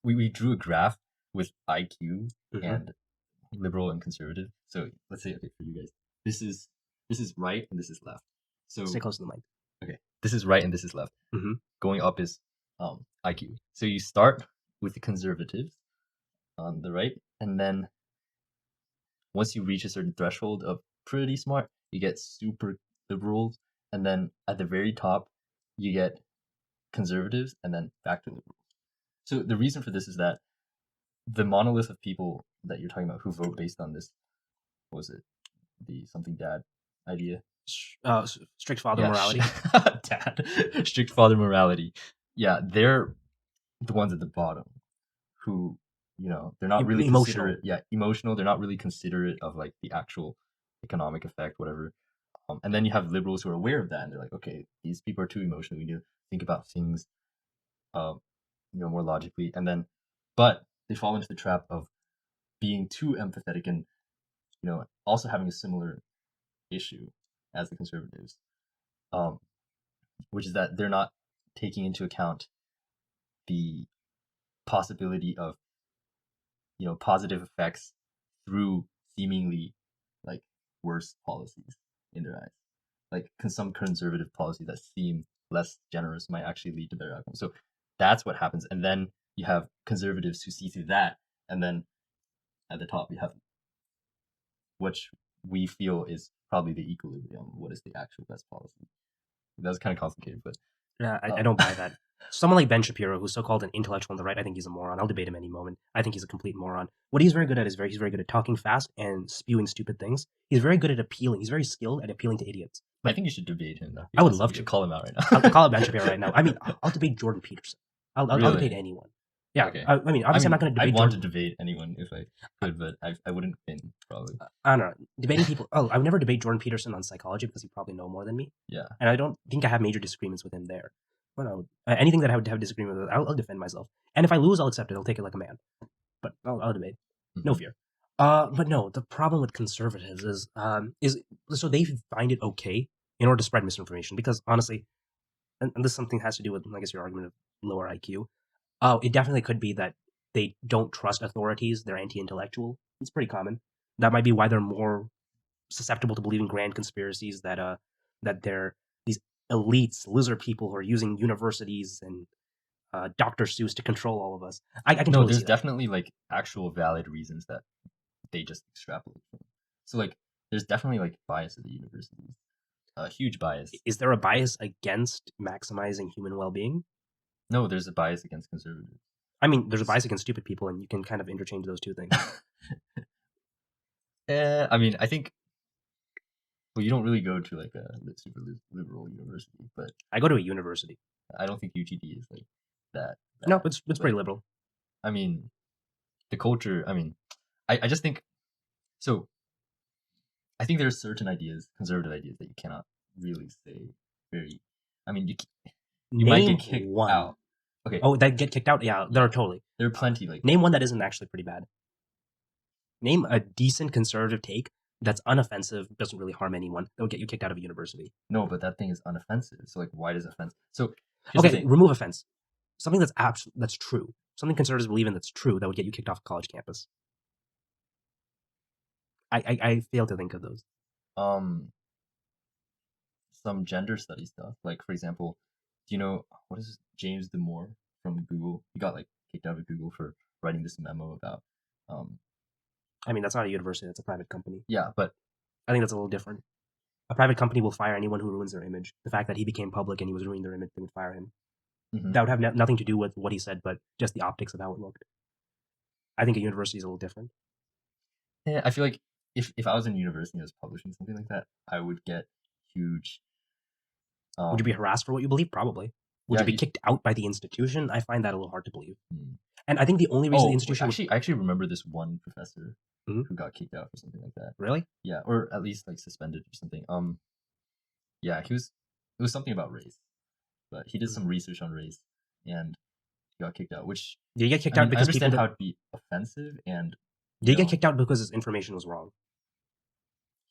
we drew a graph with IQ and liberal and conservative. So let's say, okay, for you guys, this is right and this is left. So Stay close to the mic. okay, this is right and this is left. Mm-hmm. Going up is IQ. So you start with the conservatives on the right, and then once you reach a certain threshold of pretty smart, you get super liberals, and then at the very top, you get conservatives, and then back to liberals. So the reason for this is that the monolith of people that you're talking about who vote based on this, what was it, the something dad idea? Strict father Yeah, morality. dad, strict father morality. Yeah, they're the ones at the bottom who, they're not really Emotional. considerate. Yeah, emotional. They're not really considerate of like the actual economic effect, whatever. And then you have liberals who are aware of that, and they're like, okay, these people are too emotional. We need to think about things, um, more logically. And then, but they fall into the trap of being too empathetic and also having a similar issue as the conservatives, um, which is that they're not taking into account the possibility of positive effects through seemingly like worse policies in their eyes. Like some conservative policies that seem less generous might actually lead to better outcomes. So that's what happens. And then you have conservatives who see through that, and then at the top you have which we feel is probably the equilibrium. What is the actual best policy? That's kind of complicated, but Yeah, I don't buy that. Someone like Ben Shapiro, who's so-called an intellectual on the right, I think he's a moron. I'll debate him any moment. I think he's a complete moron. What he's very good at is he's very good at talking fast and spewing stupid things. He's very good at appealing. He's very skilled at appealing to idiots. I But think you should debate him. I would love You to should call him out right I'll now. call it Ben Shapiro right now. I mean, I'll debate Jordan Peterson. I'll debate Really? anyone. Yeah, Okay. I mean, obviously I'm not going to I'd debate want to Jordan. debate anyone if I could, but I wouldn't win probably. I don't know. Debating people. Oh, I would never debate Jordan Peterson on psychology because you probably know more than me. Yeah. And I don't think I have major disagreements with him there. But no, anything that I would have disagreement with, I'll defend myself. And if I lose, I'll accept it. I'll take it like a man. But I'll debate. No fear. But no, the problem with conservatives is so they find it okay in order to spread misinformation because honestly, and this something has to do with I guess your argument of lower IQ. Oh, it definitely could be that they don't trust authorities. They're anti-intellectual. It's pretty common. That might be why they're more susceptible to believing grand conspiracies that they're these elites, lizard people who are using universities and Dr. Seuss to control all of us. I can No, totally there's see that. definitely like actual valid reasons that they just extrapolate from. So like there's definitely like bias at the universities. A huge bias. Is there a bias against maximizing human well-being? No, there's a bias against conservatives. I mean, there's a bias against stupid people, and you can kind of interchange those two things. I mean, I think well, you don't really go to like a super liberal university, but I go to a university. I don't think UTD is like that. No, it's pretty liberal. I mean, the culture. I mean, I just think so. I think there are certain ideas, conservative ideas, that you cannot really say very. I mean, you might Name get kicked one. out. Okay. Oh, that get kicked out? Yeah, there are totally. There are plenty. Like Name one that isn't actually pretty bad. Name a decent conservative take that's unoffensive, doesn't really harm anyone, that would get you kicked out of a university. no, but that thing is unoffensive. So like, why does offense? So Okay, remove offense. Something that's true. Something conservatives believe in that's true that would get you kicked off a college campus. I fail to think of those. Some gender study stuff. Like for example, do you know what is this? James Damore from Google? He got like kicked out of Google for writing this memo about. I mean, that's not a university; that's a private company. Yeah, but I think that's a little different. A private company will fire anyone who ruins their image. The fact that he became public and he was ruining their image, they would fire him. That would have nothing to do with what he said, but just the optics of how it looked. I think a university is a little different. Yeah, I feel like if I was in university and I was publishing something like that, I would get huge. Would you be harassed for what you believe? Probably. Would you be kicked out by the institution? I find that a little hard to believe. And I think the only reason the institution I actually remember this one professor who got kicked out for something like that. Really? Yeah, or at least like suspended or something. Yeah, it was something about race, but he did some research on race and he got kicked out. Which did he get kicked out because I understand how it'd be offensive and. Did he get kicked out because his information was wrong?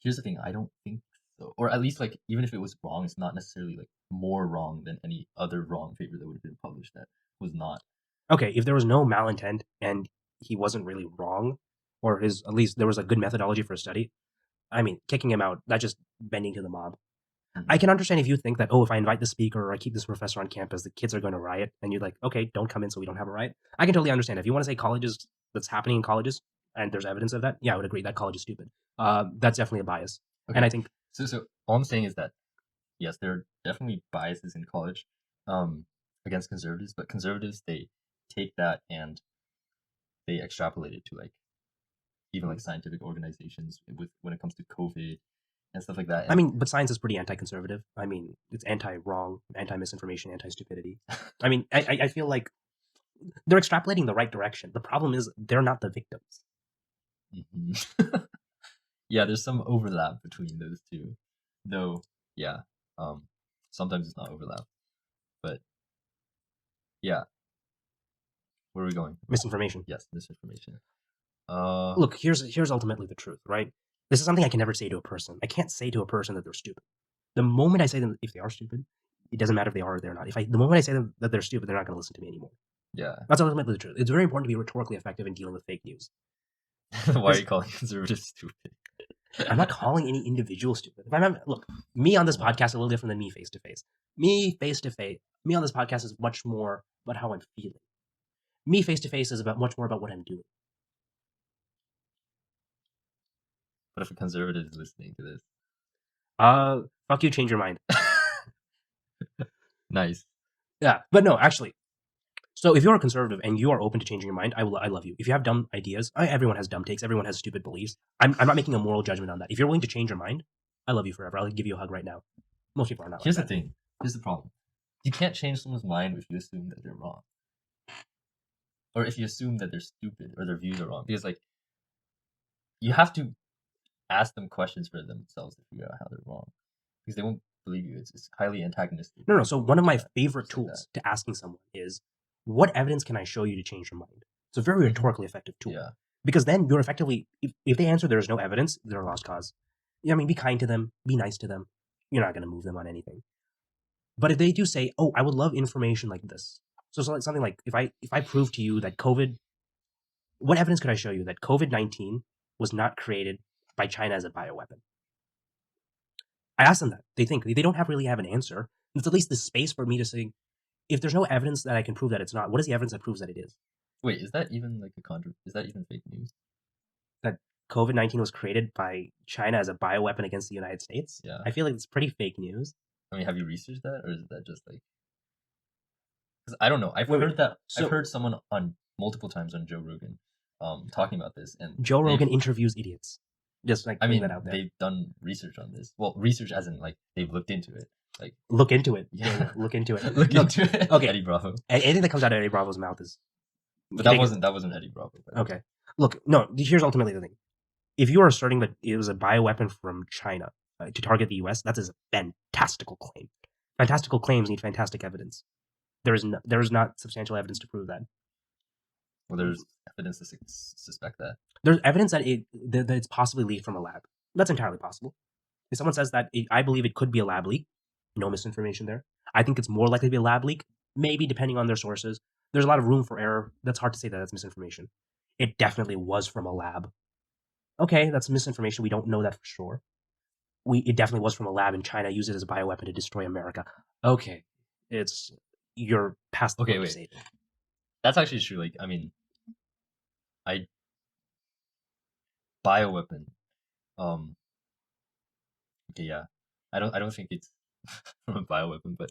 Here's the thing, I don't think so. Or at least like even if it was wrong, it's not necessarily like more wrong than any other wrong paper that would have been published that was not. Okay, if there was no malintent and he wasn't really wrong, or his at least there was a good methodology for a study, I mean, kicking him out, that's just bending to the mob. I can understand if you think that, oh, if I invite the speaker or I keep this professor on campus, the kids are going to riot, and you're like, okay, don't come in so we don't have a riot. I can totally understand. If you want to say colleges, that's happening in colleges, and there's evidence of that, yeah, I would agree that college is stupid. That's definitely a bias. Okay. And I think... So all I'm saying is that, yes, there are definitely biases in college against conservatives, but conservatives, they take that and they extrapolate it to like even like scientific organizations with when it comes to COVID and stuff like that. I mean, but science is pretty anti-conservative. I mean, it's anti-wrong, anti-misinformation, anti-stupidity. I mean, I feel like they're extrapolating the right direction. The problem is they're not the victims. Yeah, there's some overlap between those two, though. Yeah, sometimes it's not overlap, but yeah. Where are we going? Misinformation. Yes, misinformation. Look, here's ultimately the truth, right? This is something I can never say to a person. I can't say to a person that they're stupid. The moment I say them, if they are stupid, it doesn't matter if they are or they're not. The moment I say them that they're stupid, they're not going to listen to me anymore. Yeah. That's ultimately the truth. It's very important to be rhetorically effective in dealing with fake news. Why are you calling conservatives stupid? I'm not calling any individual stupid. Look, me on this podcast is a little different than me face to face. Me face to face, me on this podcast is much more about how I'm feeling. Me face to face is much more about what I'm doing. What if a conservative is listening to this? Fuck you, change your mind. Nice. Yeah, but no, actually. So if you're a conservative and you are open to changing your mind, I love you. If you have dumb ideas, everyone has dumb takes. Everyone has stupid beliefs. I'm not making a moral judgment on that. If you're willing to change your mind, I love you forever. I'll give you a hug right now. Most people are not. Here's like the thing. Here's the problem. You can't change someone's mind if you assume that they're wrong, or if you assume that they're stupid or their views are wrong. Because like, you have to ask them questions for themselves to figure out how they're wrong, because they won't believe you. It's highly antagonistic. No. So one of my favorite tools to asking someone is, what evidence can I show you to change your mind? It's a very rhetorically effective tool. Yeah. Because then you're effectively, if they answer there's no evidence, they're a lost cause. I mean, be kind to them, be nice to them. You're not going to move them on anything. But if they do say, oh, I would love information like this. So something like, if I prove to you that what evidence could I show you that COVID-19 was not created by China as a bioweapon? I ask them that. They think they don't really have an answer. It's at least the space for me to say, if there's no evidence that I can prove that it's not, what is the evidence that proves that it is? Wait, is that even like is that even fake news? That COVID-19 was created by China as a bioweapon against the United States? Yeah. I feel like it's pretty fake news. I mean, have you researched that, or is that just like? Because I don't know. I've heard someone on multiple times on Joe Rogan, talking about this, and Joe Rogan interviews idiots. Just like putting that out there. They've done research on this. Well, research as in like they've looked into it. Like look into it. Yeah, look into it. Look into it. Okay, Eddie Bravo. Anything that comes out of Eddie Bravo's mouth is. But that wasn't Eddie Bravo. Okay. Look, no. Here's ultimately the thing. If you are asserting that it was a bioweapon from China to target the U.S., that is a fantastical claim. Fantastical claims need fantastic evidence. There is not substantial evidence to prove that. Well, there's evidence to suspect that. There's evidence that it's possibly leaked from a lab. That's entirely possible. If someone says that I believe it could be a lab leak, no misinformation there. I think it's more likely to be a lab leak, maybe depending on their sources. There's a lot of room for error. That's hard to say that that's misinformation. It definitely was from a lab. Okay, that's misinformation. We don't know that for sure. It definitely was from a lab in China, used it as a bioweapon to destroy America. Okay, you're past the point of saving. That's actually true. Like, I mean, bioweapon. Okay, yeah. I don't think it's from a bioweapon, but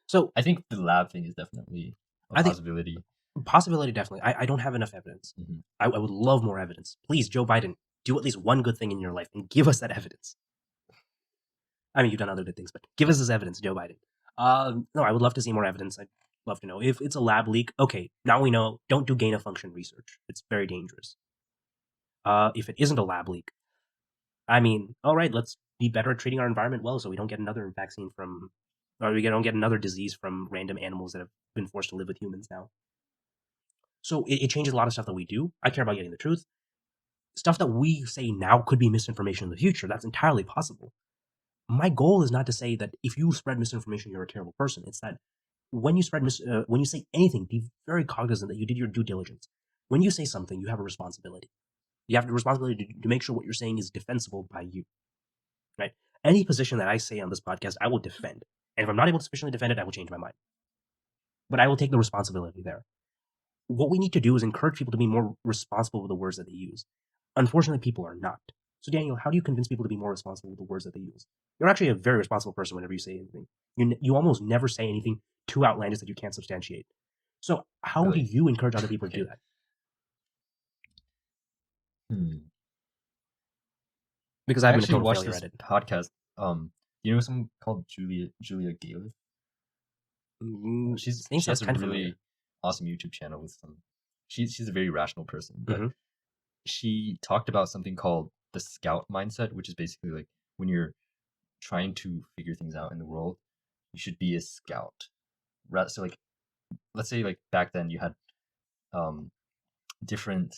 so I think the lab thing is definitely a possibility. Possibility, definitely. I don't have enough evidence. Mm-hmm. I would love more evidence. Please, Joe Biden, do at least one good thing in your life and give us that evidence. I mean, you've done other good things, but give us this evidence, Joe Biden. No, I would love to see more evidence. I'd love to know. If it's a lab leak, okay, now we know, don't do gain-of-function research. It's very dangerous. If it isn't a lab leak, I mean, all right, let's be better at treating our environment well so we don't get another vaccine or we don't get another disease from random animals that have been forced to live with humans now. So it changes a lot of stuff that we do. I care about getting the truth. Stuff that we say now could be misinformation in the future. That's entirely possible. My goal is not to say that if you spread misinformation, you're a terrible person. It's that when you when you say anything, be very cognizant that you did your due diligence. When you say something, you have a responsibility. You have the responsibility to make sure what you're saying is defensible by you. Right? Any position that I say on this podcast, I will defend. And if I'm not able to sufficiently defend it, I will change my mind. But I will take the responsibility there. What we need to do is encourage people to be more responsible with the words that they use. Unfortunately, people are not. So Daniel, how do you convince people to be more responsible with the words that they use? You're actually a very responsible person whenever you say anything. You almost never say anything too outlandish that you can't substantiate. So how do you encourage other people to do that? because I I've been a actually total watched failure this at it. podcast. You know someone called Julia Gale? His name She sounds has a kind of really familiar. awesome YouTube channel with some. She's a very rational person, but Mhm. she talked about something called the scout mindset, which is basically like when you're trying to figure things out in the world, you should be a scout. So like, let's say like back then you had um different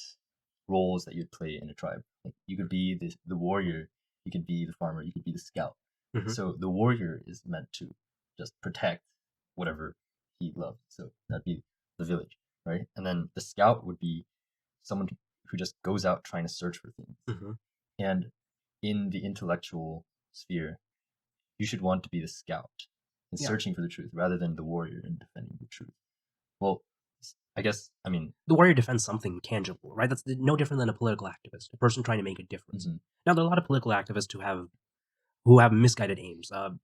roles that you'd play in a tribe. Like you could be the warrior, you could be the farmer, you could be the scout. Mhm. So the warrior is meant to just protect whatever he loves. So that'd be the village, right? And then the scout would be someone who just goes out trying to search for things. Mhm. And in the intellectual sphere, you should want to be the scout and Yeah. searching for the truth rather than the warrior and defending the truth. Well, I guess I mean, The warrior defends something tangible, right? That's no different than a political activist, a person trying to make a difference. mhm. Now, there are a lot of political activists who have misguided aims. I'm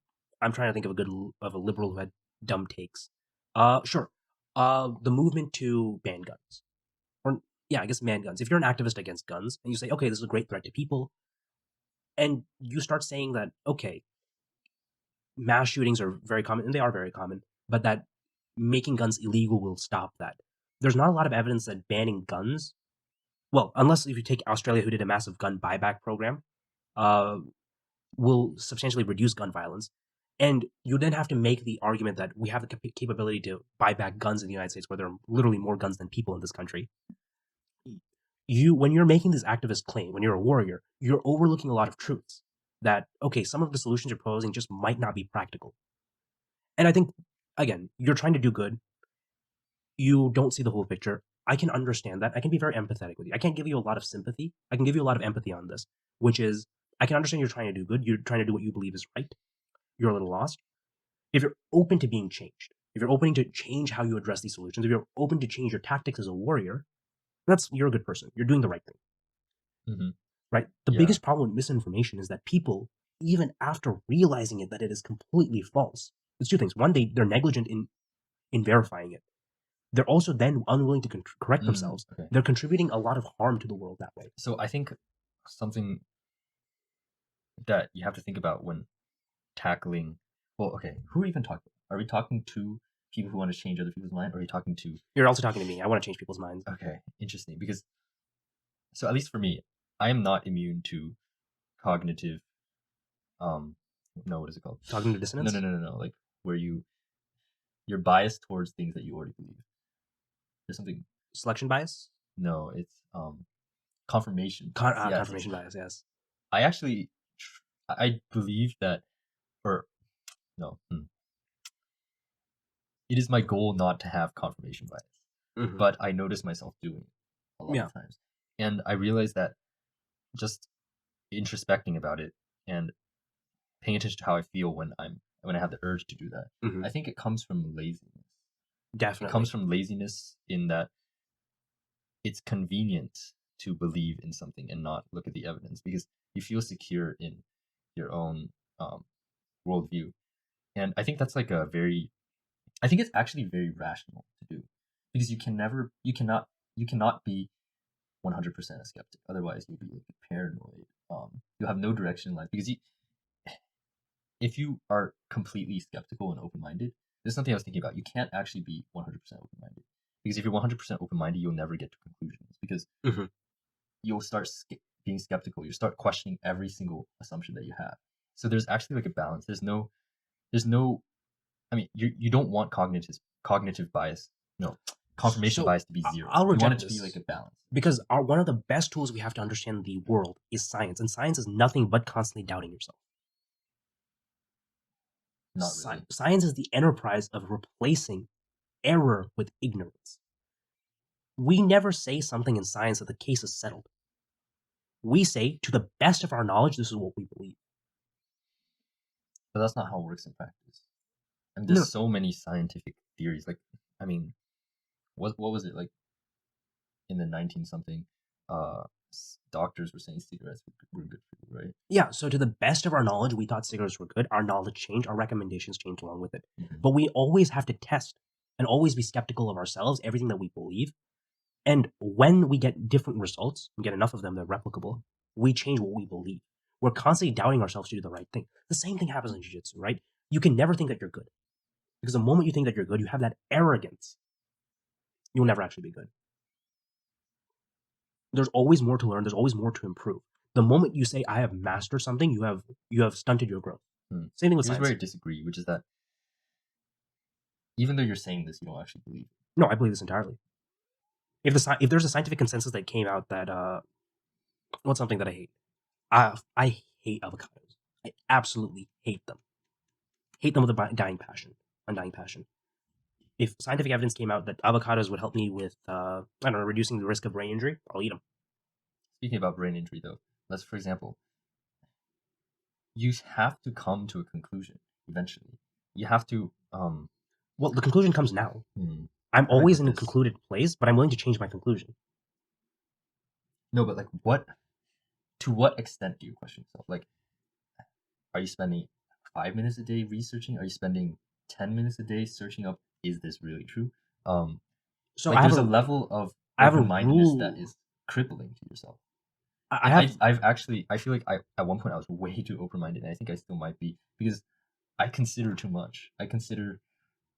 trying to think of a liberal who had dumb takes. Sure. The movement to ban guns, or yeah, I guess ban guns. If you're an activist against guns and you say, okay, this is a great threat to people, and you start saying that, okay, mass shootings are very common, and they are very common, but that making guns illegal will stop that. There's not a lot of evidence that banning guns, well, unless if you take Australia, who did a massive gun buyback program, uh, will substantially reduce gun violence. And you then have to make the argument that we have the capability to buy back guns in the United States, where there are literally more guns than people in this country. When you're making this activist claim, when you're a warrior, you're overlooking a lot of truths. That okay, some of the solutions you're proposing just might not be practical. And I think again, you're trying to do good. You don't see the whole picture. I can understand that. I can be very empathetic with you. I can't give you a lot of sympathy. I can give you a lot of empathy on this, which is I can understand you're trying to do good. You're trying to do what you believe is right. You're a little lost. If you're open to being changed, if you're open to change how you address these solutions, if you're open to change your tactics as a warrior, you're a good person. You're doing the right thing, Mm-hmm. right? The Yeah. biggest problem with misinformation is that people, even after realizing it that it is completely false, it's two things. One, they're negligent in verifying it. They're also then unwilling to correct themselves. Okay. They're contributing a lot of harm to the world that way. So I think something that you have to think about when tackling. Well, okay, who are we even talking? Are we talking to people who want to change other people's mind, or are we talking to? You're also talking to me. I want to change people's minds. Okay, interesting. Because so at least for me, I am not immune to cognitive. No, what is it called? Talking to No, dissonance? no, no, no, no. Like where you're biased towards things that you already believe. There's something. Selection bias? No, it's confirmation bias. Yes, Confirmation bias, yes. I actually, I believe that, or no, it is my goal not to have confirmation bias, Mm-hmm. but I notice myself doing it a lot of times, and I realize that just introspecting about it and paying attention to how I feel when I have the urge to do that, Mm-hmm. I think it comes from laziness. Definitely. It comes from laziness in that it's convenient to believe in something and not look at the evidence because you feel secure in your own worldview. And I think that's like I think it's actually very rational to do because you cannot be 100% a skeptic. Otherwise, you'll be like paranoid. You'll have no direction in life because if you are completely skeptical and open-minded, this is something I was thinking about. You can't actually be 100% open-minded because if you're 100% open-minded, you'll never get to conclusions because mm-hmm. you'll start being skeptical. You start questioning every single assumption that you have. So there's actually like a balance. There's no. I mean, you don't want cognitive bias. No, confirmation bias to be zero. I'll reject you want it to this be like a balance. Because one of the best tools we have to understand the world is science, and science is nothing but constantly doubting yourself. Not really. Science is the enterprise of replacing error with ignorance. We never say something in science that the case is settled. We say, to the best of our knowledge, this is what we believe. But that's not how it works in practice. And there's so many scientific theories. Like, I mean, what was it like in the 19 something? Doctors were saying cigarettes were good for you, right? Yeah. So to the best of our knowledge, we thought cigarettes were good. Our knowledge changed. Our recommendations changed along with it. Mm-hmm. But we always have to test and always be skeptical of ourselves, everything that we believe. And when we get different results and get enough of them that are replicable, we change what we believe. We're constantly doubting ourselves to do the right thing. The same thing happens in jiu-jitsu, right? You can never think that you're good. Because the moment you think that you're good, you have that arrogance. You'll never actually be good. There's always more to learn. There's always more to improve. The moment you say, I have mastered something, you have stunted your growth. Same thing with Here's science. where I disagree, which is that even though you're saying this, you don't actually believe it. No, I believe this entirely. If there's a scientific consensus that came out that what's something that I hate? I hate avocados. I absolutely hate them. Hate them with a undying passion. If scientific evidence came out that avocados would help me with I don't know, reducing the risk of brain injury, I'll eat them. Speaking about brain injury, though, let's, for example, you have to come to a conclusion eventually. You have to. Well, the conclusion comes now. I'm How do I always put in a this? concluded place, but I'm willing to change my conclusion. No, but like, what? To what extent do you question yourself? Like, are you spending 5 minutes a day researching? Are you spending 10 minutes a day searching up? Is this really true? So Like, I have there's a level of I have a open-mindedness rule. that is crippling to yourself. I have. I've actually, I feel like at one point I was way too open-minded, and I think I still might be, because I consider too much. I consider,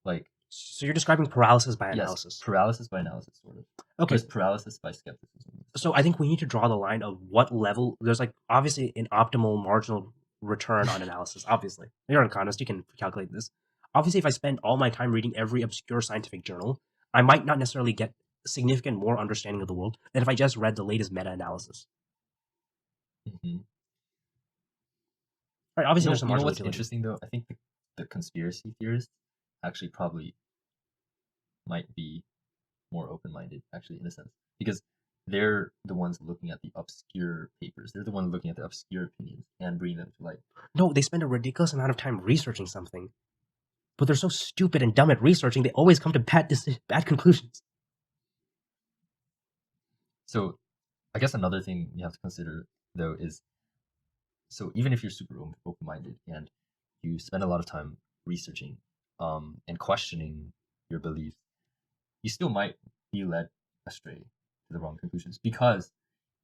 like, So you're describing paralysis by yes, analysis. paralysis by analysis, sort of. Okay. There's paralysis by skepticism. So I think we need to draw the line of what level. There's like obviously an optimal marginal return on analysis. Obviously, you're an economist. You can calculate this. Obviously, if I spend all my time reading every obscure scientific journal, I might not necessarily get significant more understanding of the world than if I just read the latest meta-analysis. Right? Obviously, there's some You know marginal what's utility. interesting though? I think the conspiracy theorists actually probably might be more open-minded, actually, in a sense, because they're the ones looking at the obscure papers. They're the ones looking at the obscure opinions and bringing them to light. No, they spend a ridiculous amount of time researching something, but they're so stupid and dumb at researching, they always come to bad conclusions. So I guess another thing you have to consider though is, so even if you're super open-minded and you spend a lot of time researching and questioning your beliefs, you still might be led astray to the wrong conclusions, because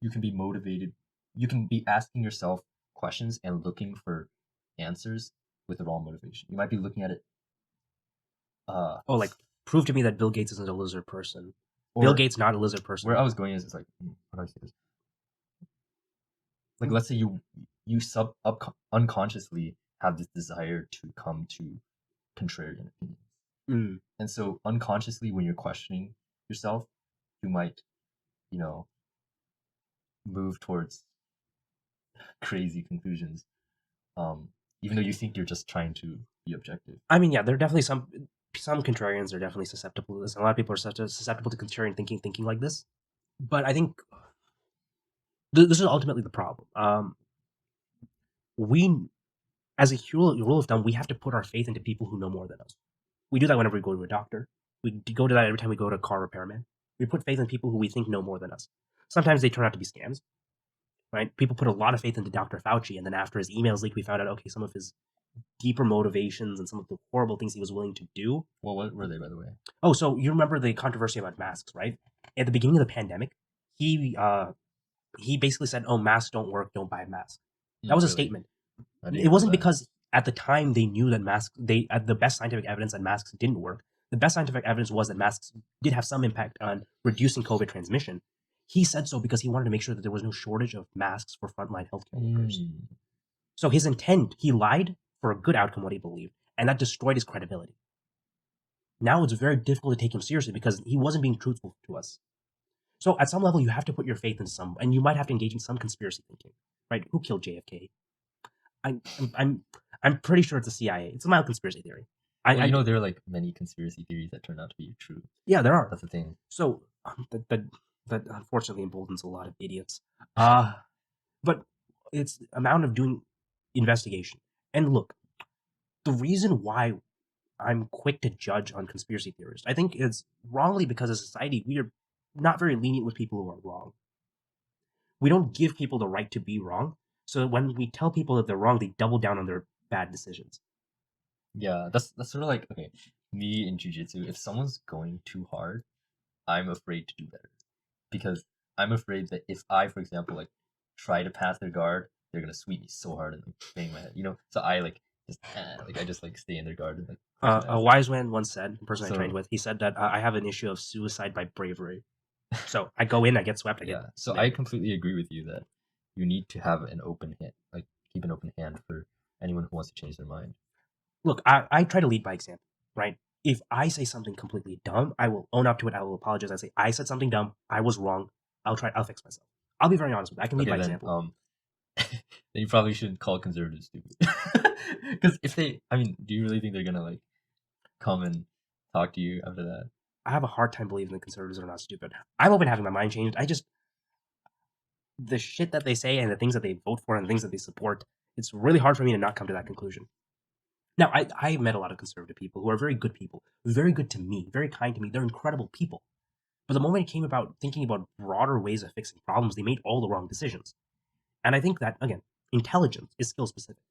you can be motivated, you can be asking yourself questions and looking for answers with the wrong motivation. You might be looking at it Like prove to me that Bill Gates isn't a lizard person. or Bill Gates not a lizard person. where I was going is, it's like, how do I say this? Like, let's say you unconsciously have this desire to come to contrarian opinions. And so unconsciously, when you're questioning yourself, you might, move towards crazy conclusions, even though you think you're just trying to be objective. I mean, yeah, there are definitely some contrarians are definitely susceptible to this. And a lot of people are susceptible to contrarian thinking like this. But I think this is ultimately the problem. We, as a rule of thumb, we have to put our faith into people who know more than us. We do that whenever we go to a doctor. We go to that every time we go to a car repairman. We put faith in people who we think know more than us. Sometimes they turn out to be scams, right? People put a lot of faith into Dr. Fauci, and then after his emails leaked, we found out, okay, some of his deeper motivations and some of the horrible things he was willing to do. Well, what were they, by the way? Oh, so you remember the controversy about masks, right? At the beginning of the pandemic, he basically said, "Oh, masks don't work. Don't buy a mask." That was a statement. It wasn't because at the time they knew that masks, the best scientific evidence that masks didn't work. The best scientific evidence was that masks did have some impact on reducing COVID transmission. He said so because he wanted to make sure that there was no shortage of masks for frontline healthcare workers. So his intent, he lied for a good outcome, what he believed, and that destroyed his credibility. Now it's very difficult to take him seriously because he wasn't being truthful to us. So at some level, you have to put your faith in some, and you might have to engage in some conspiracy thinking, right? Who killed JFK? I'm pretty sure it's the CIA. It's a mild conspiracy theory. Well, there are like many conspiracy theories that turn out to be true. Yeah, there are. That's the thing. So that unfortunately emboldens a lot of idiots. But it's amount of doing investigation. And look, the reason why I'm quick to judge on conspiracy theorists, I think it's wrongly because as a society, we are not very lenient with people who are wrong. We don't give people the right to be wrong. So when we tell people that they're wrong, they double down on their bad decisions. Yeah, that's sort of like, okay, me in jiu-jitsu, if someone's going too hard, I'm afraid to do better. Because I'm afraid that if I, for example, like try to pass their guard they're gonna sweep me so hard and like bang my head, you know. So I like just like I just like stay in their guard and like push A past. wise man once said, a person I trained So with, he said that I have an issue of suicide by bravery. So I go in, I get swept, I get yeah, so I snared. completely agree with you that you need to have an open hand, like keep an open hand for anyone who wants to change their mind. Look, I try to lead by example, right? If I say something completely dumb, I will own up to it. I will apologize. I say I said something dumb. I was wrong. I'll fix myself. I'll be very honest with you. I can lead Okay, by then example. then you probably shouldn't call conservatives stupid. Because if they, I mean, do you really think they're gonna like come and talk to you after that? I have a hard time believing the conservatives are not stupid. I'm open to having my mind changed. The shit that they say and the things that they vote for and the things that they support, it's really hard for me to not come to that conclusion. Now, I met a lot of conservative people who are very good people, very good to me, very kind to me. They're incredible people. But the moment it came about thinking about broader ways of fixing problems, they made all the wrong decisions. And I think that, again, intelligence is skill specific.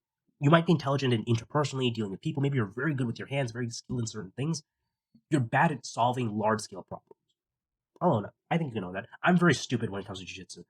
You might be intelligent in interpersonally dealing with people. Maybe you're very good with your hands, very skilled in certain things. You're bad at solving large scale problems. I'll own it. I think you know that. I'm very stupid when it comes to jiu-jitsu.